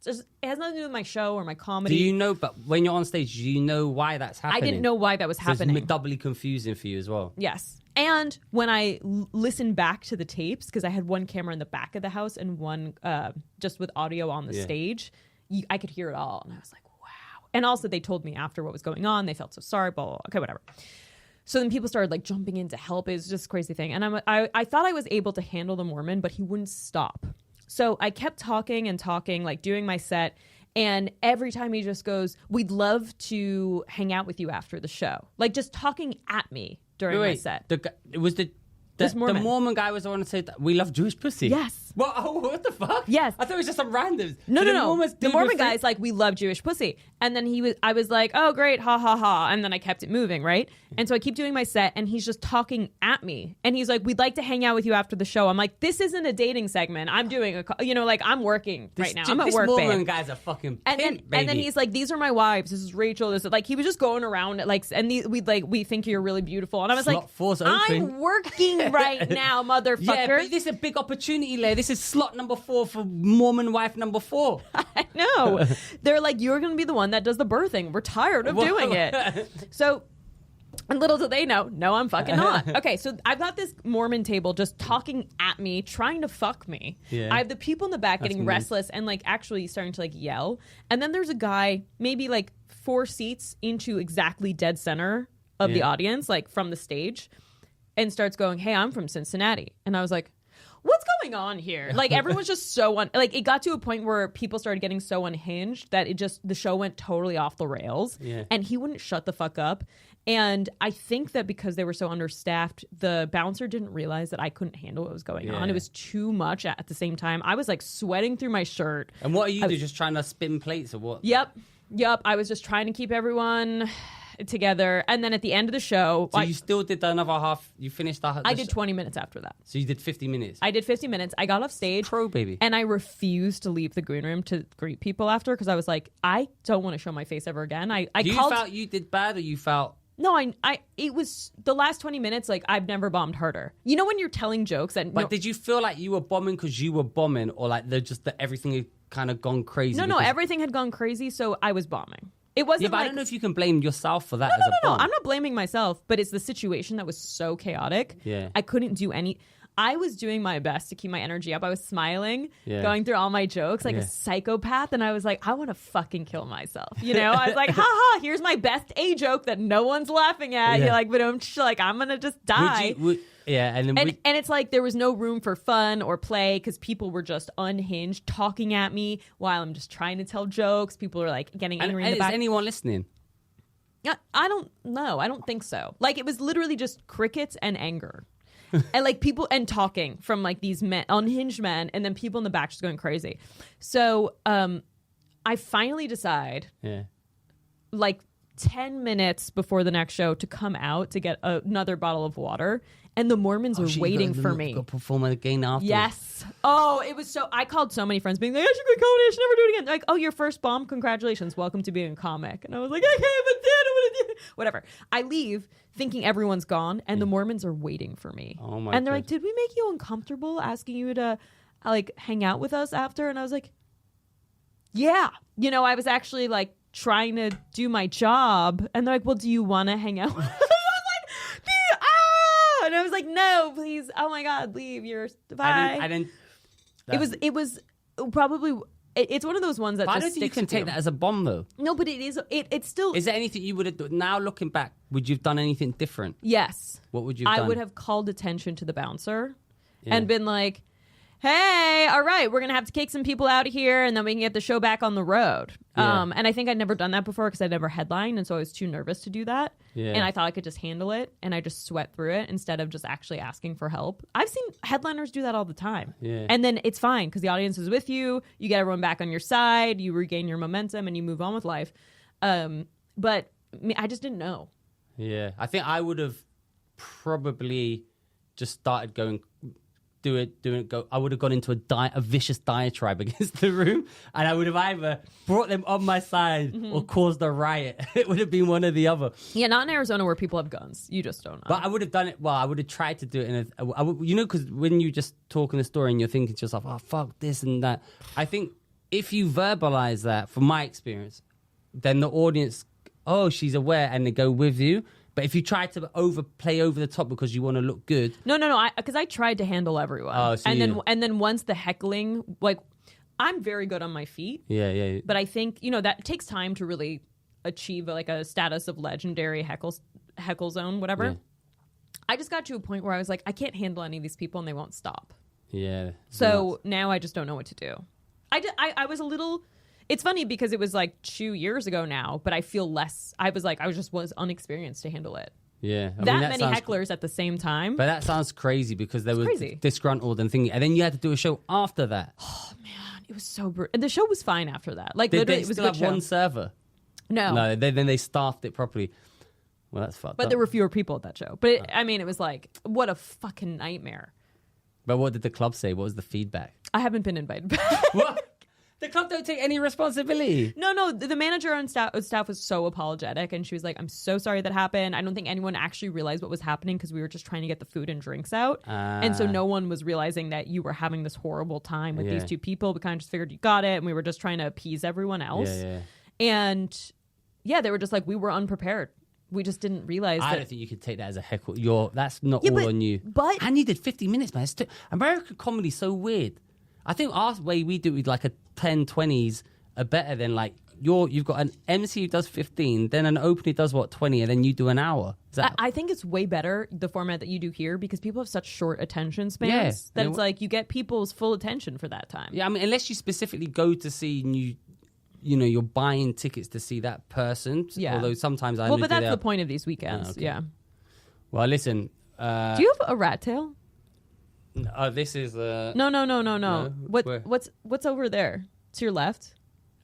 It has nothing to do with my show or my comedy. Do you know, but when you're on stage, do you know why that's happening? I didn't know why that was happening. It's doubly confusing for you as well. Yes. And when I listened back to the tapes, because I had one camera in the back of the house and one just with audio on the stage, I could hear it all. And I was like, wow. And also they told me after what was going on. They felt so sorry, blah, blah, blah. Okay, whatever. So then people started like jumping in to help. It was just a crazy thing. And I thought I was able to handle the Mormon, but he wouldn't stop. So I kept talking and talking, like doing my set. And every time he just goes, we'd love to hang out with you after the show. Like just talking at me during my set. It was the Mormon guy was the one that said we love Jewish pussy. Yes. What? Oh, what the fuck? Yes. I thought it was just some randoms. No. The Mormon guy guy's like, we love Jewish pussy. And then I was like, oh, great, ha, ha, ha. And then I kept it moving, right? And so I keep doing my set, and he's just talking at me. And he's like, we'd like to hang out with you after the show. I'm like, this isn't a dating segment. I'm doing I'm working right now. I'm at work, This Mormon babe. guy's a fucking And pimp, then baby. he's like, these are my wives. This is Rachel. This is like, he was just going around like, and we think you're really beautiful. And I was Slot like, force open. I'm working right now, motherfucker. Yeah, but this is a big opportunity, Leah. This is slot number 4 for Mormon wife number 4. I know. They're like, you're going to be the one that does the birthing. We're tired of doing it. So, and little do they know, no, I'm fucking not. Okay, so I've got this Mormon table just talking at me, trying to fuck me. Yeah. I have the people in the back getting restless and like actually starting to like yell. And then there's a guy maybe like 4 seats into exactly dead center of the audience, like from the stage, and starts going, hey, I'm from Cincinnati. And I was like, what's going on here? Like everyone's just so like it got to a point where people started getting so unhinged that the show went totally off the rails. Yeah. And he wouldn't shut the fuck up. And I think that because they were so understaffed, the bouncer didn't realize that I couldn't handle what was going on. It was too much at the same time. I was like sweating through my shirt. And what are you just trying to spin plates or what? Yep. I was just trying to keep everyone together. And then at the end of the show, So you still did another half. You finished that. I did 20 minutes after that. So you did 50 minutes. I did 50 minutes. I got off stage. Pro, baby. And I refused to leave the green room to greet people after because I was like, I don't want to show my face ever again. You felt you did bad, or you felt? No, it was the last 20 minutes. Like I've never bombed harder. You know when you're telling jokes and But did you feel like you were bombing because you were bombing, or like everything had kind of gone crazy? No, everything had gone crazy, so I was bombing. It wasn't. Yeah, but like, I don't know if you can blame yourself for that. No, I'm not blaming myself, but it's the situation that was so chaotic. Yeah. I couldn't do any. I was doing my best to keep my energy up. I was smiling, Yeah. going through all my jokes like Yeah. a psychopath, and I was like, I want to fucking kill myself. You know, I was like, ha ha, here's my best A joke that no one's laughing at. Yeah. You're like, but I'm gonna just die. And it's like there was no room for fun or play because people were just unhinged, talking at me while I'm just trying to tell jokes. People are like getting angry in the back. Is anyone listening? I don't know. I don't think so. Like it was literally just crickets and anger. And like people and talking from like these men, unhinged men, and then people in the back just going crazy. So I finally decide, like 10 minutes before the next show, to come out to get another bottle of water. And the Mormons are waiting for me. Go perform again after. Yes. Oh, it was so. I called so many friends being like, I should quit comedy. I should never do it again. They're like, oh, your first bomb. Congratulations. Welcome to being a comic. And I was like, okay, but then I'm going to do it. Whatever. I leave thinking everyone's gone, and the Mormons are waiting for me. Oh my! And they're like, did we make you uncomfortable asking you to like hang out with us after? And I was like, yeah. You know, I was actually like trying to do my job. And they're like, well, do you want to hang out with us? And I was like, no, please. Oh my God, leave. You're bye. It was probably. It's one of those ones that. But just I don't think you sticks can with take you. that as a bomb, though. No, but it is. It's still. Is there anything you would have done now, looking back? Would you have done anything different? Yes. What would you have done? I would have called attention to the bouncer and been like, hey, all right, we're going to have to kick some people out of here and then we can get the show back on the road. Yeah. And I think I'd never done that before because I'd never headlined. And so I was too nervous to do that. Yeah. And I thought I could just handle it. And I just sweat through it instead of just actually asking for help. I've seen headliners do that all the time. Yeah. And then it's fine because the audience is with you. You get everyone back on your side. You regain your momentum and you move on with life. But I just didn't know. Yeah. I think I would have probably just started going... I would have gone into a vicious diatribe against the room, and I would have either brought them on my side or caused a riot. It would have been one or the other. Yeah, not in Arizona where people have guns. You just don't know. But I would have done it. Well, I would have tried to do it because when you just talking the story and you're thinking to yourself, "Oh fuck this and that," I think if you verbalize that, from my experience, then the audience, oh, she's aware, and they go with you. But if you try to play over the top because you want to look good, no, because I tried to handle everyone. Oh, so and then once the heckling, like I'm very good on my feet. Yeah. But I think that takes time to really achieve like a status of legendary heckle heckle zone, whatever. Yeah. I just got to a point where I was like, I can't handle any of these people and they won't stop. Yeah. So now I just don't know what to do. I was a little... It's funny because it was like 2 years ago now, but I feel less... I was unexperienced to handle it. Yeah. That many hecklers at the same time. But that sounds crazy because they were crazy. Disgruntled and thinking. And then you had to do a show after that. Oh, man. It was so brutal. And the show was fine after that. Like, Did literally, they it was a still good have show. one server? No. Then they staffed it properly. Well, that's fucked But up. there were fewer people at that show. But it was like, what a fucking nightmare. But what did the club say? What was the feedback? I haven't been invited back. What? The club don't take any responsibility. No. The manager on staff was so apologetic, and she was like, "I'm so sorry that happened. I don't think anyone actually realized what was happening because we were just trying to get the food and drinks out, and so no one was realizing that you were having this horrible time with these two people. We kind of just figured you got it, and we were just trying to appease everyone else. And they were just like, we were unprepared. We just didn't realize. I don't think you could take that as a heckle. That's not all on you. But and you did 50 minutes, man. American comedy's so weird. I think our way we do it with like a 10, 20s are better than like you've got an MC who does 15, then an opener does 20, and then you do an hour. I think it's way better the format that you do here because people have such short attention spans that it's like you get people's full attention for that time. Yeah, I mean, unless you specifically go to see you're buying tickets to see that person. Yeah. Although sometimes I but that's the point of these weekends. Okay. Yeah. Well, listen. Do you have a rat tail? This is No. No, where? What's over there? To your left?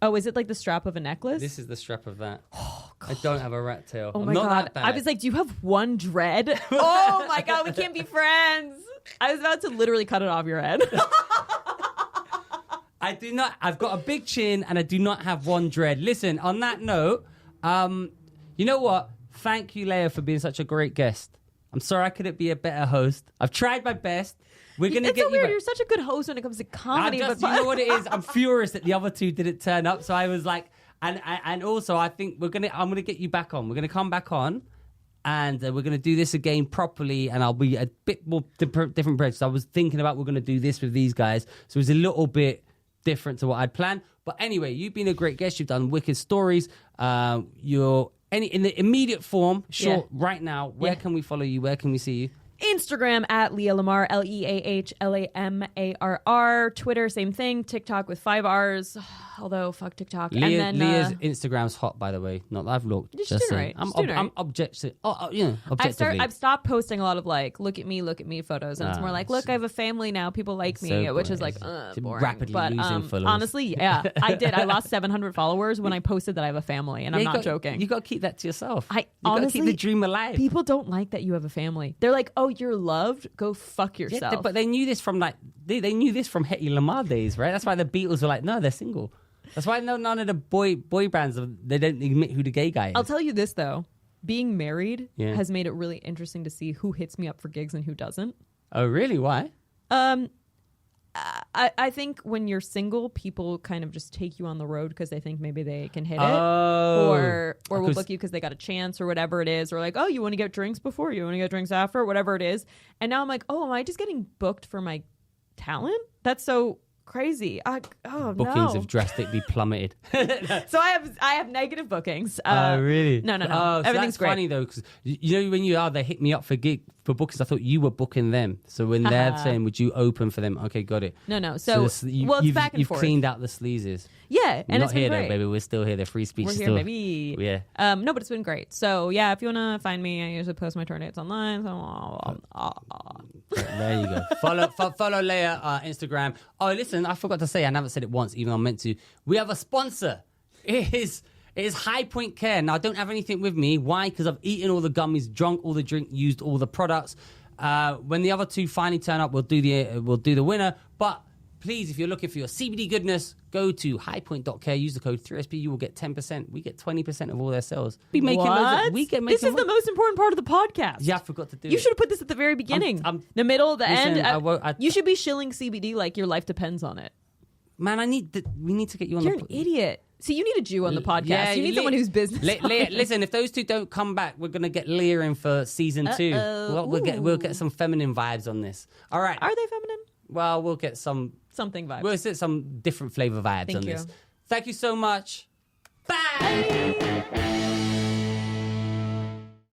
Oh, is it like the strap of a necklace? This is the strap of that. Oh, I don't have a rat tail. Oh I'm my not god! that bad. I was like, do you have one dread? Oh my god, we can't be friends. I was about to literally cut it off your head. I do not. I've got a big chin and I do not have one dread. Listen, on that note, you know what? Thank you, Leah, for being such a great guest. I'm sorry I couldn't be a better host. I've tried my best. We're gonna It's get so weird. you. You're such a good host when it comes to comedy. You know what it is? I'm furious that the other two didn't turn up. So I was like, and also I think I'm gonna get you back on. We're gonna come back on, and we're gonna do this again properly. And I'll be a bit more different bread. So I was thinking about we're gonna do this with these guys. So it was a little bit different to what I'd planned. But anyway, you've been a great guest. You've done wicked stories. You're in the immediate form. Sure. Right now, where can we follow you? Where can we see you? Instagram at Leah Lamarr, LeahLamarr. Twitter, same thing. TikTok with 5 R's. Although, fuck TikTok. Leah's Instagram's hot, by the way. Not that I've looked. She's doing right. I'm objective. Objectively. I've stopped posting a lot of like, look at me photos. And it's more like, look, I have a family now. People like me, which is like, boring. Rapidly but losing followers. honestly, yeah, I did. I lost 700 followers when I posted that I have a family. And I'm not joking. You got to keep that to yourself. You got to keep the dream alive. People don't like that you have a family. They're like, oh, you're loved? Go fuck yourself. Yeah, but they knew this from they knew this from Hedy Lamarr days, right? That's why the Beatles were like, no, they're single. That's why none of the boy bands, they don't admit who the gay guy is. I'll tell you this, though. Being married has made it really interesting to see who hits me up for gigs and who doesn't. Oh, really? Why? I think when you're single, people kind of just take you on the road because they think maybe they can hit it. Oh. Or will book you because they got a chance or whatever it is. Or like, oh, you want to get drinks before? You want to get drinks after? Whatever it is. And now I'm like, oh, am I just getting booked for my talent? That's so crazy. Bookings have drastically plummeted. So I have negative bookings. Really? No. Oh, so Everything's that's great. funny though, because you know when they hit me up for bookings, I thought you were booking them. So when they're saying, would you open for them? Okay, got it. No. So it's back and you've forth. cleaned out the sleazes. Yeah, and We're not it's been here great. though, baby. We're still here. The free speech We're is here, still. baby. Yeah. No, but it's been great. So yeah, if you wanna find me, I usually post my tour dates online. So There you go. Follow Leah Instagram. Oh, listen, I forgot to say, I haven't said it once, even though I meant to. We have a sponsor. It is High Point Care. Now, I don't have anything with me. Why? Because I've eaten all the gummies, drunk all the drink, used all the products. When the other two finally turn up, we'll do the winner. But please, if you're looking for your CBD goodness, go to highpoint.care. Use the code 3SP. You will get 10%. We get 20% of all their sales. This is the most important part of the podcast. Yeah, I forgot to do it. You should have put this at the very beginning. The middle, the end. You should be shilling CBD like your life depends on it. Man, we need to get you on You're an idiot. See, you need a Jew on the podcast. Yeah, you need someone who's business. Leah, listen, if those two don't come back, we're gonna get Leah in for season 2. Well, we'll get some feminine vibes on this. All right. Are they feminine? Well, we'll get something vibes. We'll get some different flavor vibes on this. Thank you so much. Bye.